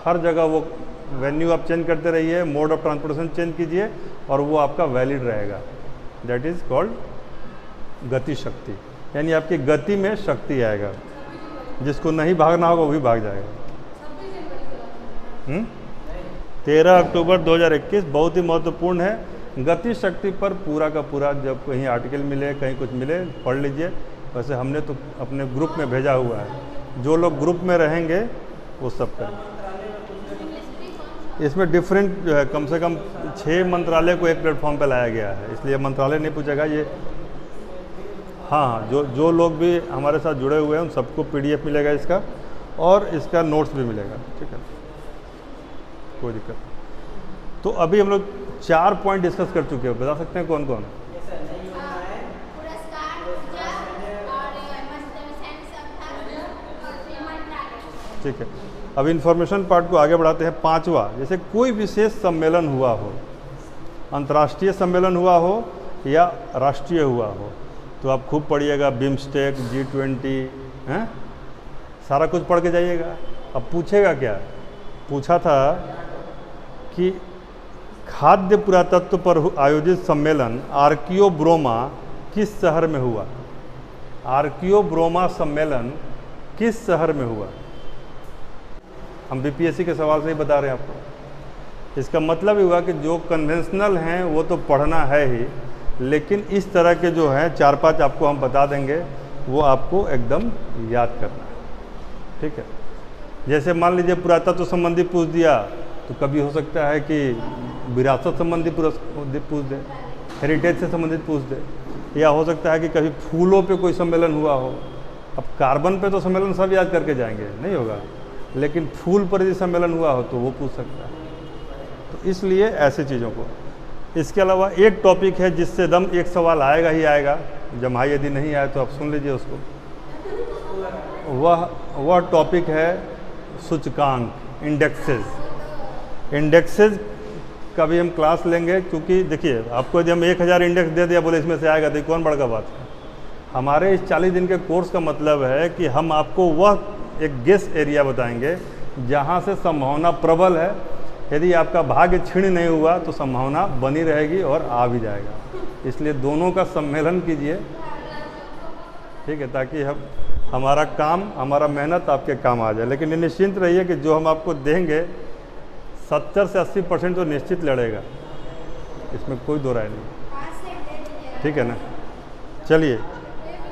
हर जगह वो वेन्यू आप चेंज करते रहिए, मोड ऑफ ट्रांसपोर्टेशन चेंज कीजिए और वो आपका वैलिड रहेगा। दैट इज़ कॉल्ड गति शक्ति, यानी आपकी गति में शक्ति आएगा। जिसको नहीं भागना होगा वो भी भाग जाएगा। 13 अक्टूबर 2021 बहुत ही महत्वपूर्ण है। गति शक्ति पर पूरा का पूरा, जब कहीं आर्टिकल मिले, कहीं कुछ मिले, पढ़ लीजिए। वैसे हमने तो अपने ग्रुप में भेजा हुआ है, जो लोग ग्रुप में रहेंगे वो सब करें। इसमें डिफरेंट जो है, कम से कम 6 मंत्रालय को एक प्लेटफॉर्म पर लाया गया है, इसलिए मंत्रालय नहीं पूछेगा ये। हाँ, जो लोग भी हमारे साथ जुड़े हुए हैं उन सबको PDF मिलेगा इसका, और इसका नोट्स भी मिलेगा, ठीक है, कोई दिक्कत नहीं। तो अभी हम लोग 4 पॉइंट डिस्कस कर चुके हैं, बता सकते हैं कौन कौन? ठीक है, अब इन्फॉर्मेशन पार्ट को आगे बढ़ाते हैं। 5वां, जैसे कोई विशेष सम्मेलन हुआ हो, अंतर्राष्ट्रीय सम्मेलन हुआ हो या राष्ट्रीय हुआ हो, तो आप खूब पढ़िएगा, बिम्स्टेक, G20 हैं, सारा कुछ पढ़ के जाइएगा। अब पूछेगा क्या, पूछा था कि खाद्य पुरातत्व पर आयोजित सम्मेलन आर्कियो ब्रोमा किस शहर में हुआ? आर्कियो ब्रोमा सम्मेलन किस शहर में हुआ? हम BPSC के सवाल से ही बता रहे हैं आपको। इसका मतलब ही हुआ कि जो कन्वेंशनल हैं वो तो पढ़ना है ही, लेकिन इस तरह के जो हैं 4-5 आपको हम बता देंगे, वो आपको एकदम याद करना है, ठीक है। जैसे मान लीजिए पुरातत्व संबंधी पूछ दिया, तो कभी हो सकता है कि विरासत संबंधी पूछ दे, हेरिटेज से संबंधित पूछ दे, या हो सकता है कि कभी फूलों पे कोई सम्मेलन हुआ हो। अब कार्बन पे तो सम्मेलन सब याद करके जाएंगे, नहीं होगा, लेकिन फूल पर यदि सम्मेलन हुआ हो तो वो पूछ सकता है। तो इसलिए ऐसी चीज़ों को, इसके अलावा एक टॉपिक है जिससे एकदम एक सवाल आएगा ही आएगा, जमाई यदि नहीं आए तो आप सुन लीजिए उसको। वह टॉपिक है सूचकांक, इंडेक्सेस। इंडेक्सेस का भी हम क्लास लेंगे, क्योंकि देखिए आपको यदि हम 1000 इंडेक्स दे दिया बोले इसमें से आएगा तो ये कौन बड़का बात है। हमारे इस 40 दिन के कोर्स का मतलब है कि हम आपको वह एक गेस एरिया बताएंगे जहाँ से संभावना प्रबल है। यदि आपका भाग्य क्षीण नहीं हुआ तो संभावना बनी रहेगी और आ भी जाएगा। इसलिए दोनों का सम्मेलन कीजिए, ठीक है, ताकि हमारा काम, हमारा मेहनत आपके काम आ जाए। लेकिन ये निश्चिंत रहिए कि जो हम आपको देंगे 70 से 80% तो निश्चित लड़ेगा, इसमें कोई दो राय नहीं, ठीक है ना। चलिए,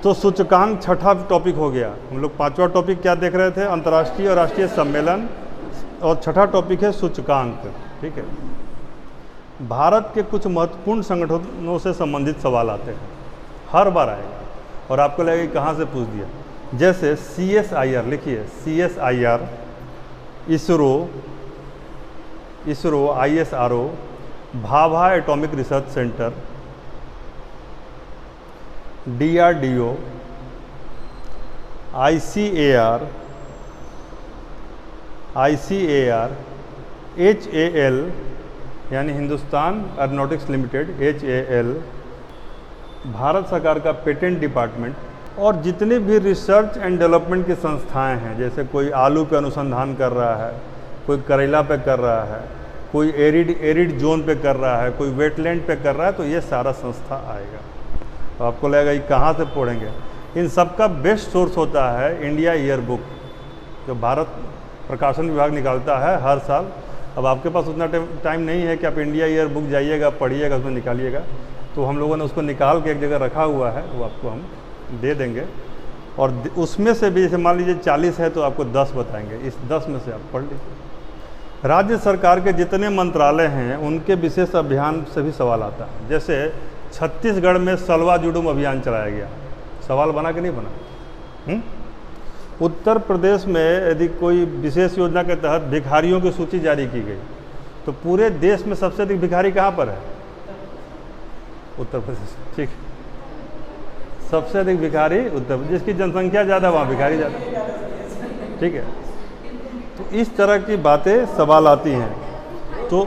तो सूचकांक छठा टॉपिक हो गया। हम लोग 5वां टॉपिक क्या देख रहे थे, अंतर्राष्ट्रीय और राष्ट्रीय सम्मेलन, और छठा टॉपिक है सूचकांक, ठीक है। भारत के कुछ महत्वपूर्ण संगठनों से संबंधित सवाल आते हैं, हर बार आएगा और आपको लगेगा कहाँ से पूछ दिया। जैसे CSIR लिखिए, CSIR, ISRO, ISRO, Bhabha atomic research centre, DRDO, ICAR, HAL यानी Hindustan aeronautics limited, HAL, Bharat सरकार का पेटेंट डिपार्टमेंट, और जितने भी रिसर्च एंड डेवलपमेंट की संस्थाएं हैं, जैसे कोई आलू पे अनुसंधान कर रहा है, कोई करेला पे कर रहा है, कोई एरिड जोन पे कर रहा है, कोई वेटलैंड पे कर रहा है, तो ये सारा संस्था आएगा। तो आपको लगेगा ये कहाँ से पढ़ेंगे। इन सब का बेस्ट सोर्स होता है इंडिया ईयर बुक, जो भारत प्रकाशन विभाग निकालता है हर साल। अब आपके पास उतना टाइम नहीं है कि आप इंडिया ईयर बुक जाइएगा, पढ़िएगा, उसमें निकालिएगा, तो हम लोगों ने उसको निकाल के एक जगह रखा हुआ है, वो आपको हम दे देंगे। और उसमें से भी जैसे मान लीजिए 40 है तो आपको 10 बताएंगे, इस 10 में से आप पढ़ लीजिए। राज्य सरकार के जितने मंत्रालय हैं उनके विशेष अभियान से भी सवाल आता है। जैसे छत्तीसगढ़ में सलवा जुडुम अभियान चलाया गया, सवाल बना कि नहीं बना। उत्तर प्रदेश में यदि कोई विशेष योजना के तहत भिखारियों की सूची जारी की गई, तो पूरे देश में सबसे अधिक भिखारी कहाँ पर है, उत्तर प्रदेश, ठीक। सबसे अधिक भिखारी उत्तर प्रदेश, जिसकी जनसंख्या ज़्यादा वहाँ भिखारी ज़्यादा, ठीक है। तो इस तरह की बातें सवाल आती हैं। तो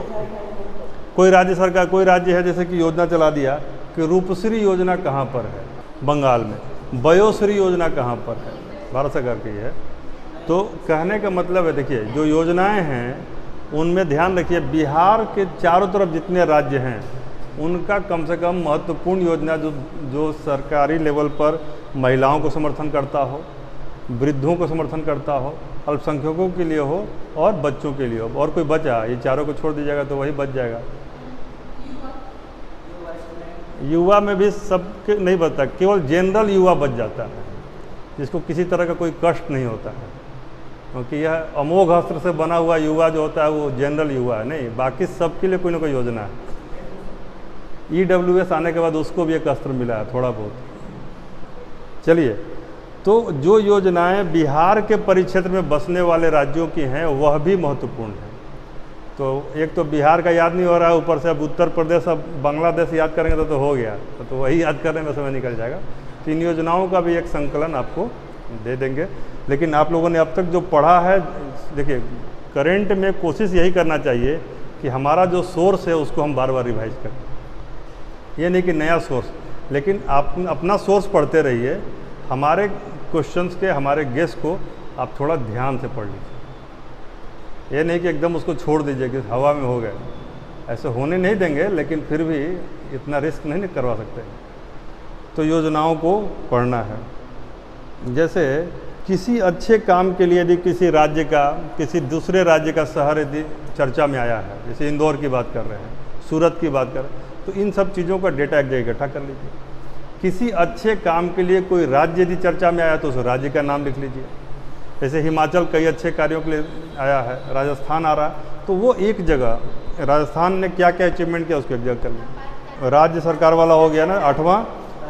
कोई राज्य सरकार, कोई राज्य है जैसे कि योजना चला दिया कि रूपश्री योजना कहाँ पर है, बंगाल में, वयोश्री योजना कहाँ पर है, भारत सरकार की है। तो कहने का मतलब है, देखिए जो योजनाएं हैं उनमें ध्यान रखिए, बिहार के चारों तरफ जितने राज्य हैं उनका कम से कम महत्वपूर्ण योजना जो सरकारी लेवल पर महिलाओं को समर्थन करता हो, वृद्धों को समर्थन करता हो, अल्पसंख्यकों के लिए हो और बच्चों के लिए हो, और कोई बचा, ये चारों को छोड़ दीजिएगा तो वही बच जाएगा। युवा में भी सबके नहीं बचता, केवल जनरल युवा बच जाता है, जिसको किसी तरह का कोई कष्ट नहीं होता है, क्योंकि यह अमोघ अस्त्र से बना हुआ युवा जो होता है वो जनरल युवा है, नहीं, बाकी सबके लिए कोई ना कोई योजना है। EWS आने के बाद उसको भी एक अस्त्र मिला है थोड़ा बहुत। चलिए, तो जो योजनाएं बिहार के परिक्षेत्र में बसने वाले राज्यों की हैं वह भी महत्वपूर्ण है। तो एक तो बिहार का याद नहीं हो रहा है, ऊपर से अब उत्तर प्रदेश, अब बांग्लादेश याद करेंगे तो हो गया, तो वही याद करने में समय निकल जाएगा। तो इन योजनाओं का भी एक संकलन आपको दे देंगे। लेकिन आप लोगों ने अब तक जो पढ़ा है, देखिए करेंट में कोशिश यही करना चाहिए कि हमारा जो सोर्स है उसको हम बार बार रिवाइज करें। ये नहीं कि नया सोर्स, लेकिन आप अपना सोर्स पढ़ते रहिए, हमारे क्वेश्चंस के, हमारे गेस को आप थोड़ा ध्यान से पढ़ लीजिए। ये नहीं कि एकदम उसको छोड़ दीजिए कि हवा में हो गए, ऐसे होने नहीं देंगे, लेकिन फिर भी इतना रिस्क नहीं करवा सकते। तो योजनाओं को पढ़ना है। जैसे किसी अच्छे काम के लिए यदि किसी राज्य का, किसी दूसरे राज्य का शहर यदि चर्चा में आया है, जैसे इंदौर की बात कर रहे हैं, सूरत की बात कर रहे हैं, तो इन सब चीज़ों का डेटा एक जगह इकट्ठा कर लीजिए। किसी अच्छे काम के लिए कोई राज्य यदि चर्चा में आया तो उस राज्य का नाम लिख लीजिए। जैसे हिमाचल कई अच्छे कार्यों के लिए आया है, राजस्थान आ रहा है, तो वो एक जगह राजस्थान ने क्या क्या अचीवमेंट किया उसको एक जगह कर लिया। राज्य सरकार वाला हो गया ना 8वां।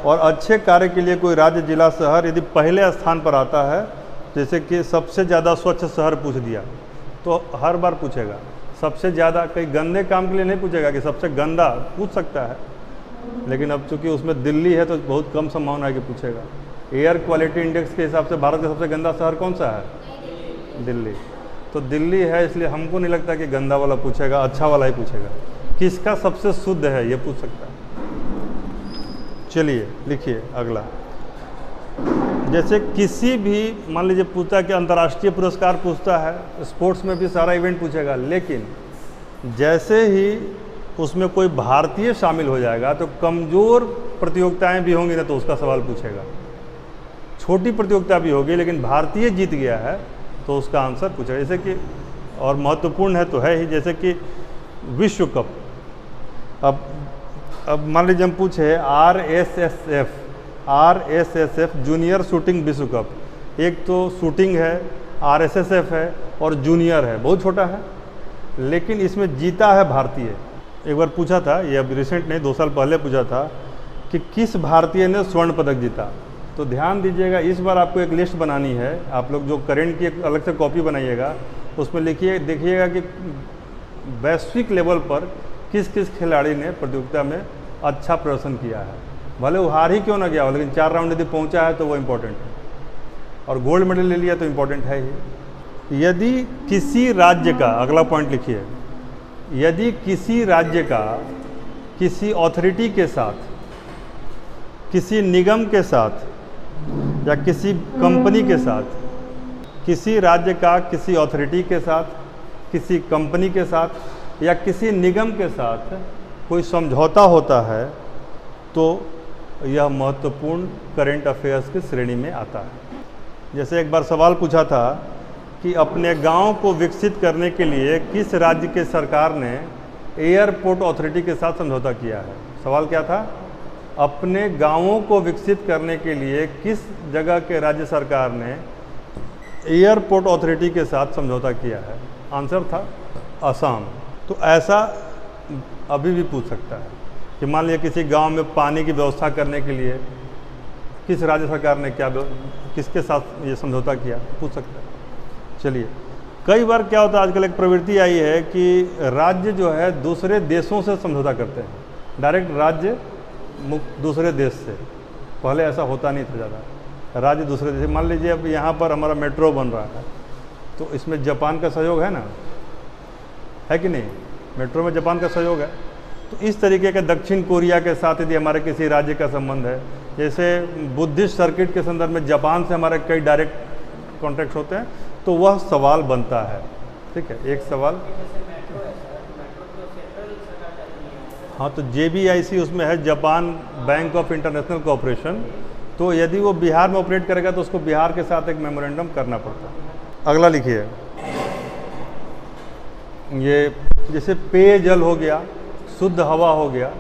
और अच्छे कार्य के लिए कोई राज्य, जिला, शहर यदि पहले स्थान पर आता है, जैसे कि सबसे ज़्यादा स्वच्छ शहर पूछ दिया, तो हर बार पूछेगा। सबसे ज़्यादा, कई गंदे काम के लिए नहीं पूछेगा कि सबसे गंदा, पूछ सकता है, लेकिन अब चूंकि उसमें दिल्ली है तो बहुत कम संभावना है कि पूछेगा। एयर क्वालिटी इंडेक्स के हिसाब से भारत का सबसे गंदा शहर कौन सा है? दिल्ली। तो दिल्ली है, इसलिए हमको नहीं लगता कि गंदा वाला पूछेगा, अच्छा वाला ही पूछेगा। किसका सबसे शुद्ध है, ये पूछ सकता है। चलिए लिखिए अगला। जैसे किसी भी मान लीजिए पूछता है कि अंतर्राष्ट्रीय पुरस्कार पूछता है, स्पोर्ट्स में भी सारा इवेंट पूछेगा, लेकिन जैसे ही उसमें कोई भारतीय शामिल हो जाएगा तो कमज़ोर प्रतियोगिताएं भी होंगी ना तो उसका सवाल पूछेगा। छोटी प्रतियोगिता भी होगी लेकिन भारतीय जीत गया है तो उसका आंसर पूछेगा। जैसे कि और महत्वपूर्ण है तो है ही, जैसे कि विश्व कप। अब मान लीजिए हम पूछे RSSF जूनियर शूटिंग विश्व कप। एक तो शूटिंग है, RSSF है और जूनियर है, बहुत छोटा है, लेकिन इसमें जीता है भारतीय। एक बार पूछा था, ये अब रिसेंट नहीं 2 साल पहले पूछा था कि किस भारतीय ने स्वर्ण पदक जीता। तो ध्यान दीजिएगा, इस बार आपको एक लिस्ट बनानी है। आप लोग जो करंट की एक अलग से कॉपी बनाइएगा, उसमें लिखिए, देखिएगा कि वैश्विक लेवल पर किस किस खिलाड़ी ने प्रतियोगिता में अच्छा प्रदर्शन किया है। भले वो हार ही क्यों ना गया हो, लेकिन 4 राउंड यदि पहुंचा है तो वो इम्पोर्टेंट है, और गोल्ड मेडल ले लिया तो इम्पोर्टेंट है ही। यदि किसी राज्य का, अगला पॉइंट लिखिए, यदि किसी राज्य का किसी अथॉरिटी के साथ, किसी निगम के साथ या किसी कंपनी के साथ, किसी राज्य का किसी अथॉरिटी के साथ, किसी कंपनी के साथ या किसी निगम के साथ कोई समझौता होता है तो यह महत्वपूर्ण करंट अफेयर्स की श्रेणी में आता है। जैसे एक बार सवाल पूछा था कि अपने गांव को विकसित करने के लिए किस राज्य के सरकार ने एयरपोर्ट अथॉरिटी के साथ समझौता किया है। सवाल क्या था? अपने गांवों को विकसित करने के लिए किस जगह के राज्य सरकार ने एयरपोर्ट अथॉरिटी के साथ समझौता किया है। आंसर था असम। तो ऐसा अभी भी पूछ सकता है कि मान लीजिए किसी गांव में पानी की व्यवस्था करने के लिए किस राज्य सरकार ने किसके साथ ये समझौता किया, पूछ सकता है। चलिए, कई बार क्या होता है, आजकल एक प्रवृत्ति आई है कि राज्य जो है दूसरे देशों से समझौता करते हैं, डायरेक्ट राज्य दूसरे देश से। पहले ऐसा होता नहीं था ज़्यादा, राज्य दूसरे देश। मान लीजिए अब यहाँ पर हमारा मेट्रो बन रहा है तो इसमें जापान का सहयोग है ना, है कि नहीं? मेट्रो में जापान का सहयोग है। तो इस तरीके के दक्षिण कोरिया के साथ यदि हमारे किसी राज्य का संबंध है, जैसे बुद्धिस्ट सर्किट के संदर्भ में जापान से हमारे कई डायरेक्ट कॉन्ट्रैक्ट होते हैं, तो वह सवाल बनता है। ठीक है, एक सवाल। हाँ, तो JBIC उसमें है, Japan bank of international cooperation. तो यदि वो बिहार में ऑपरेट करेगा तो उसको बिहार के साथ एक मेमोरेंडम करना पड़ता है। अगला लिखिए, ये जैसे पेयजल हो गया, शुद्ध हवा हो गया,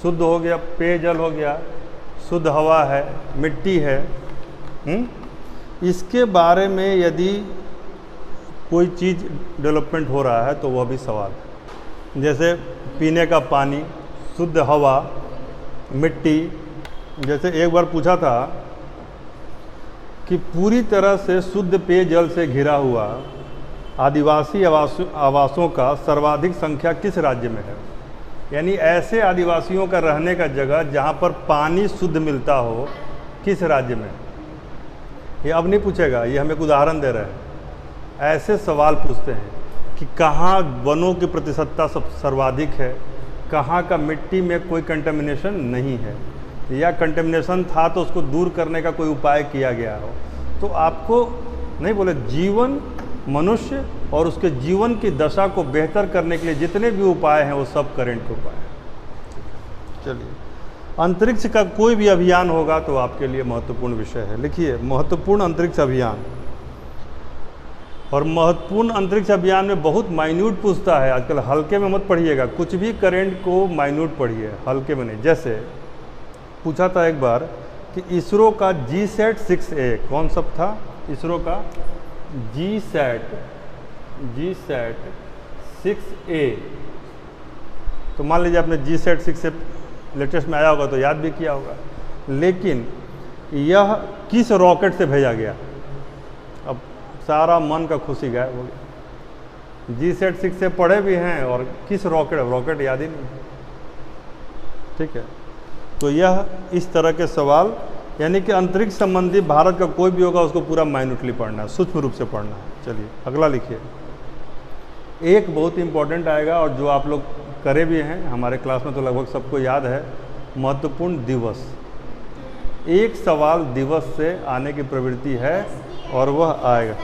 शुद्ध हो गया, पेयजल हो गया, शुद्ध हवा है, मिट्टी है। इसके बारे में यदि कोई चीज़ डेवलपमेंट हो रहा है तो वह भी सवाल है। जैसे पीने का पानी, शुद्ध हवा, मिट्टी। जैसे एक बार पूछा था कि पूरी तरह से शुद्ध पेयजल से घिरा हुआ आदिवासी आवासों का सर्वाधिक संख्या किस राज्य में है। यानी ऐसे आदिवासियों का रहने का जगह जहाँ पर पानी शुद्ध मिलता हो, किस राज्य में। ये अब नहीं पूछेगा, ये हम एक उदाहरण दे रहे हैं। ऐसे सवाल पूछते हैं कि कहाँ वनों की प्रतिशतता सर्वाधिक है, कहाँ का मिट्टी में कोई कंटेमिनेशन नहीं है, या कंटेमिनेशन था तो उसको दूर करने का कोई उपाय किया गया हो। तो आपको नहीं बोले, जीवन, मनुष्य और उसके जीवन की दशा को बेहतर करने के लिए जितने भी उपाय हैं वो सब करंट के उपाय हैं। चलिए, अंतरिक्ष का कोई भी अभियान होगा तो आपके लिए महत्वपूर्ण विषय है। लिखिए, महत्वपूर्ण अंतरिक्ष अभियान। और महत्वपूर्ण अंतरिक्ष अभियान में बहुत माइन्यूट पूछता है आजकल, हल्के में मत पढ़िएगा, कुछ भी करंट को माइन्यूट पढ़िए, हल्के में नहीं। जैसे पूछा था एक बार कि इसरो का GSAT 6A कौन सब था? इसरो का GSAT 6A। तो मान लीजिए आपने GSAT 6A लेटेस्ट में आया होगा तो याद भी किया होगा, लेकिन यह किस रॉकेट से भेजा गया? अब सारा मन का खुशी गायब हो गया। GSAT 6A पढ़े भी हैं और किस रॉकेट याद ही नहीं। ठीक है, तो यह इस तरह के सवाल, यानी कि अंतरिक्ष संबंधी भारत का कोई भी होगा उसको पूरा माइन्यूटली पढ़ना है, सूक्ष्म रूप से पढ़ना है। चलिए, अगला लिखिए। एक बहुत इंपॉर्टेंट आएगा और जो आप लोग करे भी हैं, हमारे क्लास में तो लगभग सबको याद है, महत्वपूर्ण दिवस। एक सवाल दिवस से आने की प्रवृत्ति है और वह आएगा।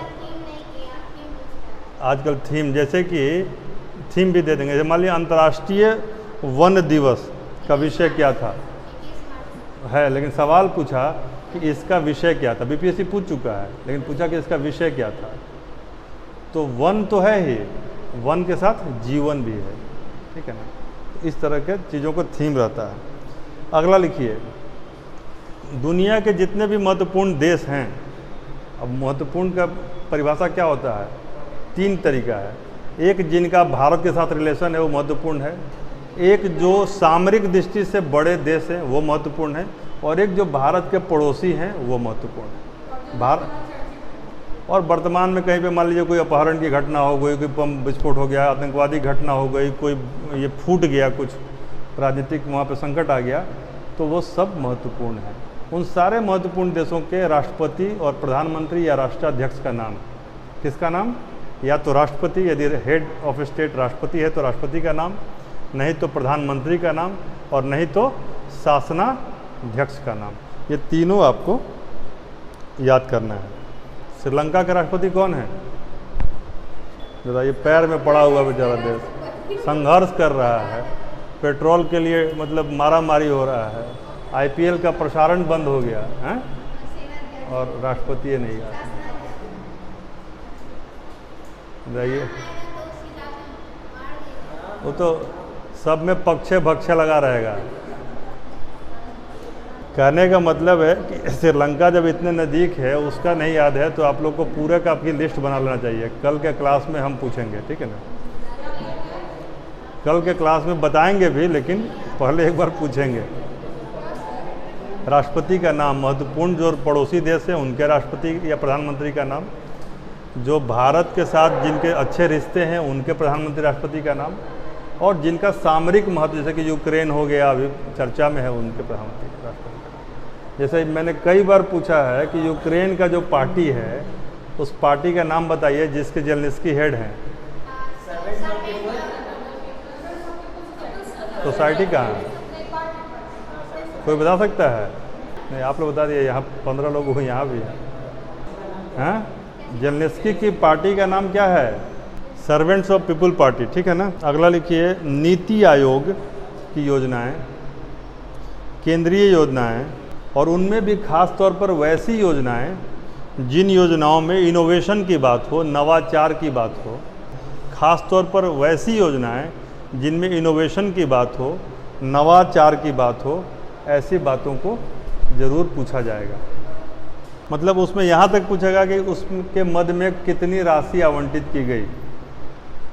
आजकल थीम, जैसे कि थीम भी दे देंगे। मान लीजिए अंतर्राष्ट्रीय वन दिवस का विषय क्या था है, लेकिन सवाल पूछा कि इसका विषय क्या था। बीपीएससी पूछ चुका है, लेकिन पूछा कि इसका विषय क्या था। तो वन तो है ही, वन के साथ जीवन भी है, ठीक है ना। इस तरह के चीज़ों को थीम रहता है। अगला लिखिए, दुनिया के जितने भी महत्वपूर्ण देश हैं, अब महत्वपूर्ण का परिभाषा क्या होता है, 3 तरीका है। एक जिनका भारत के साथ रिलेशन है वो महत्वपूर्ण है, एक जो सामरिक दृष्टि से बड़े देश हैं वो महत्वपूर्ण है, और एक जो भारत के पड़ोसी हैं वो महत्वपूर्ण है। भारत और वर्तमान में कहीं पे मान लीजिए कोई अपहरण की घटना हो गई, कोई बम विस्फोट हो गया, आतंकवादी घटना हो गई, कोई ये फूट गया, कुछ राजनीतिक वहाँ पे संकट आ गया, तो वो सब महत्वपूर्ण है। उन सारे महत्वपूर्ण देशों के राष्ट्रपति और प्रधानमंत्री या राष्ट्राध्यक्ष का नाम, किसका नाम, या तो राष्ट्रपति, यदि हेड ऑफ स्टेट राष्ट्रपति है तो राष्ट्रपति का नाम, नहीं तो प्रधानमंत्री का नाम, और नहीं तो शासनाध्यक्ष का नाम। ये तीनों आपको याद करना है। श्रीलंका का राष्ट्रपति कौन है बताइए? पैर में पड़ा हुआ बेचारा देश, संघर्ष कर रहा है, पेट्रोल के लिए मतलब मारा मारी हो रहा है, आईपीएल का प्रसारण बंद हो गया है, और राष्ट्रपति नहीं आ बताइए। वो तो सब में पक्षे भक्षे लगा रहेगा। कहने का मतलब है कि श्रीलंका जब इतने नज़दीक है, उसका नहीं याद है, तो आप लोग को पूरे का आपकी लिस्ट बना लेना चाहिए। कल के क्लास में हम पूछेंगे, ठीक है ना। कल के क्लास में बताएंगे भी, लेकिन पहले एक बार पूछेंगे। राष्ट्रपति का नाम, महत्वपूर्ण जो पड़ोसी देश हैं उनके राष्ट्रपति या प्रधानमंत्री का नाम, जो भारत के साथ जिनके अच्छे रिश्ते हैं उनके प्रधानमंत्री राष्ट्रपति का नाम, और जिनका सामरिक महत्व, जैसे कि यूक्रेन हो गया अभी चर्चा में है, उनके प्रधानमंत्री राष्ट्रपति। जैसे मैंने कई बार पूछा है कि यूक्रेन का जो पार्टी है उस पार्टी का नाम बताइए जिसके जेलेंस्की हेड हैं। सोसाइटी कहाँ है, कोई बता सकता है? नहीं, आप लोग बता दिए। यहाँ 15 लोग यहाँ भी हैं। जेलेंस्की की पार्टी का नाम क्या है? सर्वेंट्स ऑफ पीपुल पार्टी, ठीक है ना। अगला लिखिए, नीति आयोग की योजनाएं, केंद्रीय योजनाएं, और उनमें भी खास तौर पर वैसी योजनाएं जिन योजनाओं में इनोवेशन की बात हो, नवाचार की बात हो, खास तौर पर वैसी योजनाएं जिनमें इनोवेशन की बात हो, नवाचार की बात हो, ऐसी बातों को ज़रूर पूछा जाएगा। मतलब उसमें यहाँ तक पूछेगा कि उसके मध्य में कितनी राशि आवंटित की गई,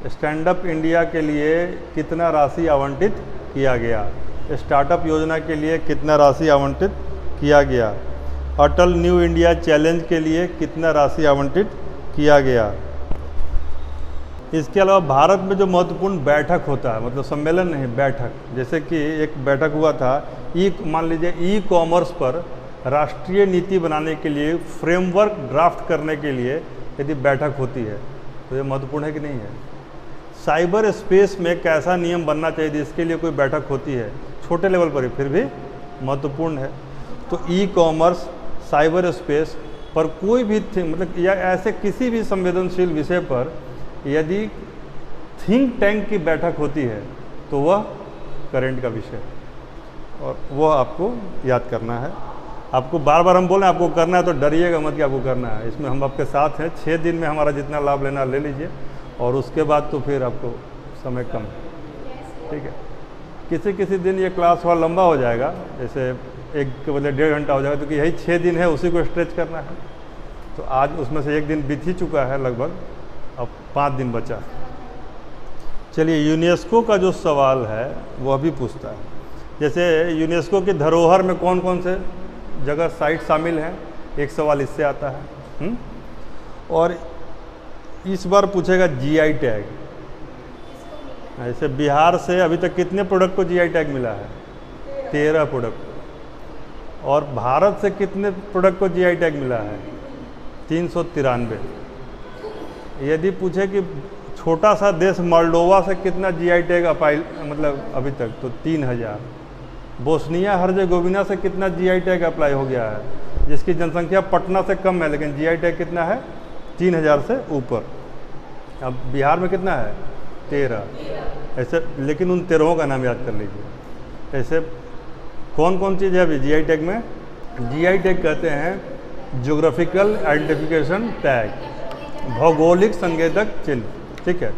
स्टैंड अप इंडिया के लिए कितना राशि आवंटित किया गया, स्टार्टअप योजना के लिए कितना राशि आवंटित किया गया, अटल न्यू इंडिया चैलेंज के लिए कितना राशि आवंटित किया गया। इसके अलावा भारत में जो महत्वपूर्ण बैठक होता है, मतलब सम्मेलन नहीं, बैठक, जैसे कि एक बैठक हुआ था मान लीजिए ई कॉमर्स पर राष्ट्रीय नीति बनाने के लिए, फ्रेमवर्क ड्राफ्ट करने के लिए यदि बैठक होती है तो ये महत्वपूर्ण है कि नहीं है। साइबर स्पेस में कैसा नियम बनना चाहिए, इसके लिए कोई बैठक होती है, छोटे लेवल पर ही, फिर भी महत्वपूर्ण है। तो ई कॉमर्स, साइबर स्पेस पर कोई भी मतलब या ऐसे किसी भी संवेदनशील विषय पर यदि थिंक टैंक की बैठक होती है तो वह करंट का विषय है, और वह आपको याद करना है। आपको बार बार हम बोल रहे हैं आपको करना है, तो डरिएगा मत कि आपको करना है। इसमें हम आपके साथ हैं। 6 दिन में हमारा जितना लाभ लेना ले लीजिए, और उसके बाद तो फिर आपको समय कम है, ठीक है। किसी किसी दिन ये क्लास थोड़ा लंबा हो जाएगा, जैसे 1 के बदले 1.5 घंटा हो जाएगा, क्योंकि यही 6 दिन है, उसी को स्ट्रेच करना है। तो आज उसमें से 1 दिन बीत ही चुका है लगभग, अब 5 दिन बचा है। चलिए, यूनेस्को का जो सवाल है वह भी पूछता है। जैसे यूनेस्को की धरोहर में कौन कौन से जगह साइट शामिल हैं, एक सवाल इससे आता है। और इस बार पूछेगा जीआई टैग। ऐसे बिहार से अभी तक कितने प्रोडक्ट को जीआई टैग मिला है? 13 प्रोडक्ट। और भारत से कितने प्रोडक्ट को जीआई टैग मिला है? 393। यदि पूछे कि छोटा सा देश मोल्डोवा से कितना जीआई टैग अपाइल मतलब अभी तक तो 3000। बोस्निया हर्जेगोविना से कितना जीआई टैग अप्लाई हो गया है, जिसकी जनसंख्या पटना से कम है लेकिन जीआई टैग कितना है 3000 से ऊपर। अब बिहार में कितना है 13 ऐसे, लेकिन उन 13 का नाम याद कर लीजिए। ऐसे कौन कौन चीज़ है अभी जीआई टैग में? जीआई टैग कहते हैं ज्योग्राफिकल आइडेंटिफिकेशन टैग, भौगोलिक संकेतक चिन्ह, ठीक है।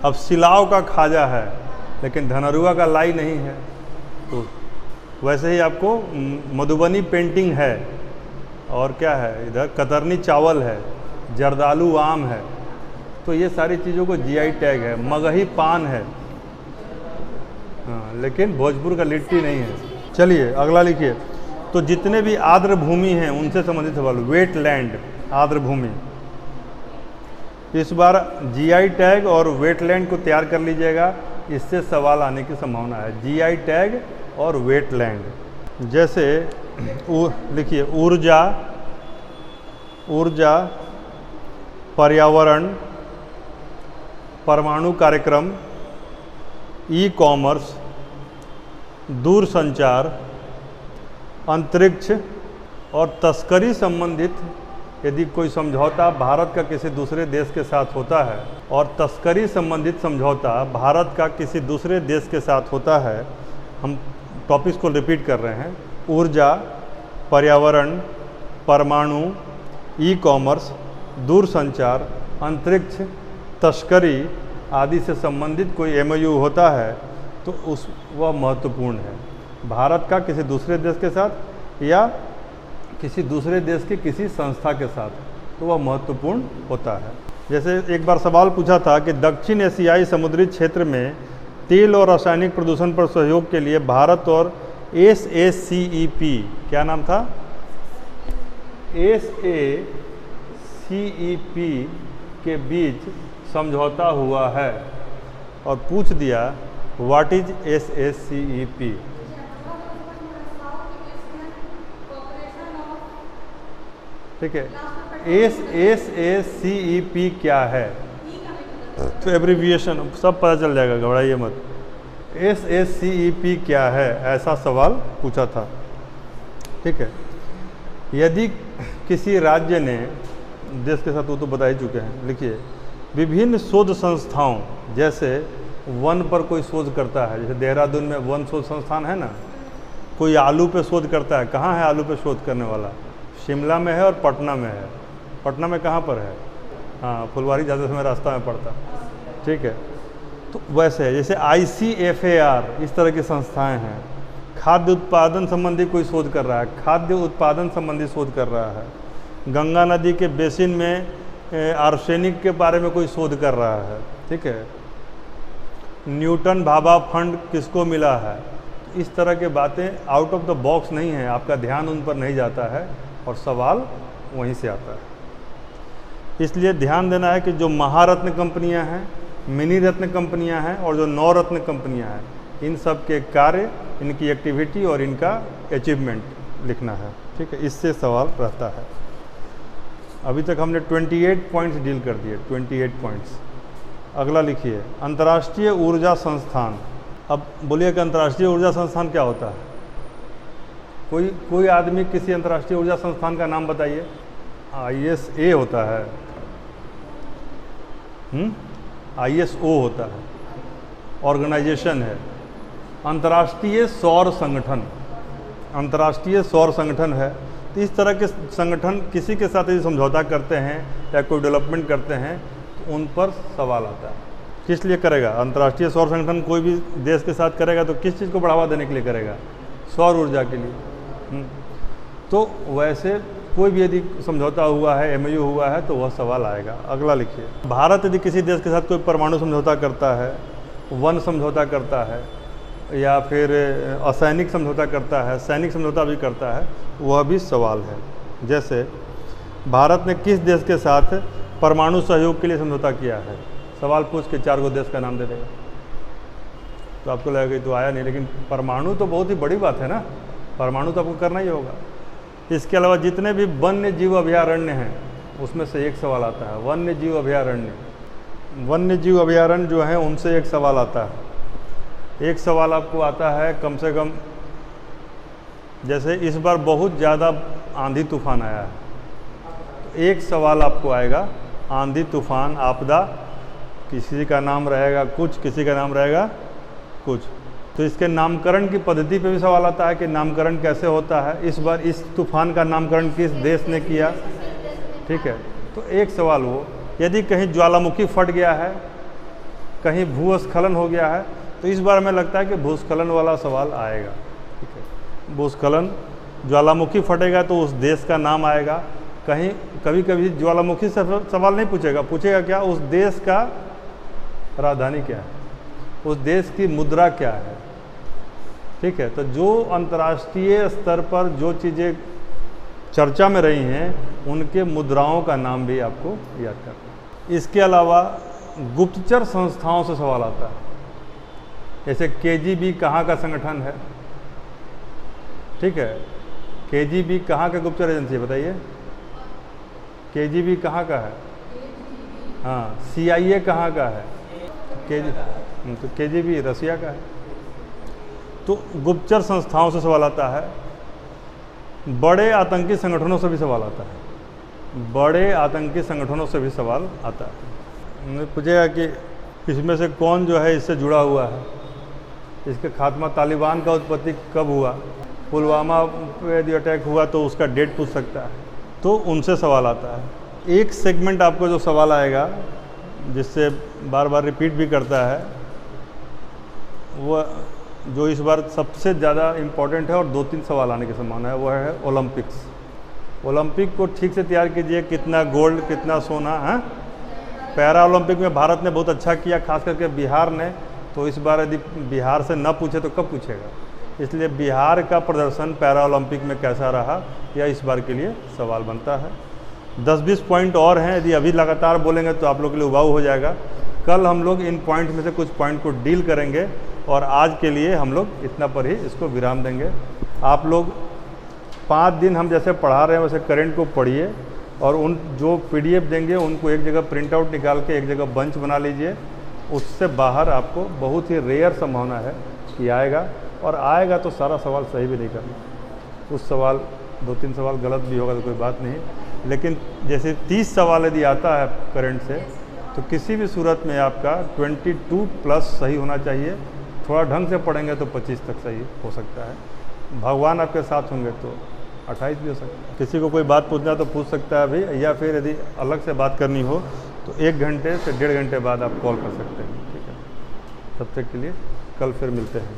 अब सिलाव का खाजा है लेकिन धनरुआ का लाई नहीं है, तो वैसे ही आपको मधुबनी पेंटिंग है, और क्या है इधर कतरनी चावल है, जर्दालू आम है, तो ये सारी चीज़ों को जीआई टैग है। मगही पान है, हाँ, लेकिन भोजपुर का लिट्टी नहीं है। चलिए अगला लिखिए। तो जितने भी आर्द्र भूमि हैं उनसे संबंधित सवाल, वेटलैंड आर्द्र भूमि। इस बार जीआई टैग और वेटलैंड को तैयार कर लीजिएगा, इससे सवाल आने की संभावना है। जीआई टैग और वेटलैंड, जैसे लिखिए ऊर्जा, ऊर्जा, पर्यावरण, परमाणु कार्यक्रम, ई कॉमर्स, दूरसंचार, अंतरिक्ष और तस्करी संबंधित यदि कोई समझौता भारत का किसी दूसरे देश के साथ होता है, और तस्करी संबंधित समझौता भारत का किसी दूसरे देश के साथ होता है, हम टॉपिक्स को रिपीट कर रहे हैं, ऊर्जा, पर्यावरण, परमाणु, ई कॉमर्स, दूरसंचार, अंतरिक्ष, तस्करी आदि से संबंधित कोई एमओयू होता है तो वह महत्वपूर्ण है। भारत का किसी दूसरे देश के साथ या किसी दूसरे देश के किसी संस्था के साथ, तो वह महत्वपूर्ण होता है। जैसे एक बार सवाल पूछा था कि दक्षिण एशियाई समुद्री क्षेत्र में तेल और रासायनिक प्रदूषण पर सहयोग के लिए भारत और SACEP, क्या नाम था, SACEP के बीच समझौता हुआ है, और पूछ दिया व्हाट इज SACEP। ठीक है, SACEP क्या है, तो एब्रीविएशन सब पता चल जाएगा, घबराइए मत। SACEP क्या है, ऐसा सवाल पूछा था। ठीक है, यदि किसी राज्य ने देश के साथ, वो तो बता ही चुके हैं, लिखिए विभिन्न शोध संस्थाओं, जैसे वन पर कोई शोध करता है, जैसे देहरादून में वन शोध संस्थान है ना, कोई आलू पे शोध करता है, कहाँ है आलू पे शोध करने वाला, शिमला में है और पटना में है। पटना में कहाँ पर है, हाँ फुलवारी जाते समय रास्ता में पड़ता, ठीक है। तो वैसे है, जैसे ICFAR इस तरह की संस्थाएं हैं। खाद्य उत्पादन संबंधी कोई शोध कर रहा है, खाद्य उत्पादन संबंधी शोध कर रहा है। गंगा नदी के बेसिन में आर्सेनिक के बारे में कोई शोध कर रहा है, ठीक है। न्यूटन भाभा फंड किसको मिला है, इस तरह के बातें आउट ऑफ द बॉक्स नहीं है, आपका ध्यान उन पर नहीं जाता है और सवाल वहीं से आता है। इसलिए ध्यान देना है कि जो महारत्न कंपनियां हैं, मिनी रत्न कंपनियां हैं और जो नवरत्न कंपनियां हैं, इन सब के कार्य, इनकी एक्टिविटी और इनका अचीवमेंट लिखना है, ठीक है। इससे सवाल रहता है। अभी तक हमने 28 पॉइंट्स डील कर दिए, 28 पॉइंट्स। अगला लिखिए अंतर्राष्ट्रीय ऊर्जा संस्थान। अब बोलिए कि अंतर्राष्ट्रीय ऊर्जा संस्थान क्या होता है, कोई आदमी किसी अंतर्राष्ट्रीय ऊर्जा संस्थान का नाम बताइए। ISA होता है, ISO होता है, ऑर्गेनाइजेशन है। अंतर्राष्ट्रीय सौर संगठन, अंतर्राष्ट्रीय सौर संगठन है। तो इस तरह के संगठन किसी के साथ यदि समझौता करते हैं या कोई डेवलपमेंट करते हैं तो उन पर सवाल आता है। किस लिए करेगा अंतर्राष्ट्रीय सौर संगठन, कोई भी देश के साथ करेगा तो किस चीज़ को बढ़ावा देने के लिए करेगा, सौर ऊर्जा के लिए। तो वैसे कोई भी यदि समझौता हुआ है, MOU हुआ है, तो वह सवाल आएगा। अगला लिखिए भारत यदि किसी देश के साथ कोई परमाणु समझौता करता है, वन समझौता करता है, या फिर असैनिक समझौता करता है, सैनिक समझौता भी करता है, वह भी सवाल है। जैसे भारत ने किस देश के साथ परमाणु सहयोग के लिए समझौता किया है, सवाल पूछ के 4 देश का नाम दे देगा, तो आपको लगेगा कि तो आया नहीं, लेकिन परमाणु तो बहुत ही बड़ी बात है ना, परमाणु तो आपको करना ही होगा। इसके अलावा जितने भी वन्य जीव अभयारण्य हैं उसमें से एक सवाल आता है, वन्य जीव अभयारण्य वन्य जीव अभयारण्य जो है उनसे एक सवाल आता है। एक सवाल आपको आता है कम से कम, जैसे इस बार बहुत ज़्यादा आंधी तूफान आया है, तो एक सवाल आपको आएगा आंधी तूफान आपदा, किसी का नाम रहेगा कुछ, किसी का नाम रहेगा कुछ। तो इसके नामकरण की पद्धति पे भी सवाल आता है कि नामकरण कैसे होता है, इस बार इस तूफान का नामकरण किस देश ने किया, ठीक है। तो एक सवाल वो, यदि कहीं ज्वालामुखी फट गया है, कहीं भूस्खलन हो गया है, तो इस बार हमें लगता है कि भूस्खलन वाला सवाल आएगा, ठीक है। भूस्खलन, ज्वालामुखी फटेगा तो उस देश का नाम आएगा। कहीं कभी कभी ज्वालामुखी से सवाल नहीं पूछेगा, पूछेगा क्या, उस देश का राजधानी क्या है, उस देश की मुद्रा क्या है, ठीक है। तो जो अंतर्राष्ट्रीय स्तर पर जो चीज़ें चर्चा में रही हैं उनके मुद्राओं का नाम भी आपको याद करना है। इसके अलावा गुप्तचर संस्थाओं से सवाल आता है, जैसे केजीबी कहाँ का संगठन है, ठीक है। केजीबी कहाँ का गुप्तचर एजेंसी है बताइए, केजीबी कहाँ का है, हाँ। CIA कहाँ का है, तो केजीबी रसिया का है। तो गुप्तचर संस्थाओं से सवाल आता है। बड़े आतंकी संगठनों से भी सवाल आता है, बड़े आतंकी संगठनों से भी सवाल आता है। उन्हें पूछेगा कि इसमें से कौन जो है इससे जुड़ा हुआ है, इसके खात्मा, तालिबान का उत्पत्ति कब हुआ, पुलवामा पे यदि अटैक हुआ तो उसका डेट पूछ सकता है, तो उनसे सवाल आता है। एक सेगमेंट आपको जो सवाल आएगा जिससे बार बार रिपीट भी करता है, वो जो इस बार सबसे ज़्यादा इम्पोर्टेंट है और 2-3 सवाल आने की संभावना है, वो है ओलंपिक्स। ओलंपिक को ठीक से तैयार कीजिए, कितना गोल्ड कितना सोना है। पैरा ओलंपिक में भारत ने बहुत अच्छा किया, खास करके बिहार ने, तो इस बार यदि बिहार से न पूछे तो कब पूछेगा, इसलिए बिहार का प्रदर्शन पैरा ओलंपिक में कैसा रहा यह इस बार के लिए सवाल बनता है। 10-20 पॉइंट और हैं, यदि अभी लगातार बोलेंगे तो आप लोग के लिए उबाऊ हो जाएगा। कल हम लोग इन पॉइंट में से कुछ पॉइंट को डील करेंगे और आज के लिए हम लोग इतना पर ही इसको विराम देंगे। आप लोग 5 दिन हम जैसे पढ़ा रहे हैं वैसे करंट को पढ़िए और उन जो PDF देंगे उनको एक जगह प्रिंट आउट निकाल के एक जगह बंच बना लीजिए। उससे बाहर आपको बहुत ही रेयर संभावना है कि आएगा, और आएगा तो सारा सवाल सही भी नहीं करना। उस सवाल 2-3 सवाल गलत भी होगा तो कोई बात नहीं, लेकिन जैसे 30 सवाल यदि आता है करंट से, तो किसी भी सूरत में आपका 22+ सही होना चाहिए। थोड़ा ढंग से पढ़ेंगे तो 25 तक सही हो सकता है। भगवान आपके साथ होंगे तो 28 भी हो सकता है। किसी को कोई बात पूछना तो पूछ सकता है अभी, या फिर यदि अलग से बात करनी हो तो 1 घंटे से 1.5 घंटे बाद आप कॉल कर सकते हैं, ठीक है। तब तक के लिए कल फिर मिलते हैं।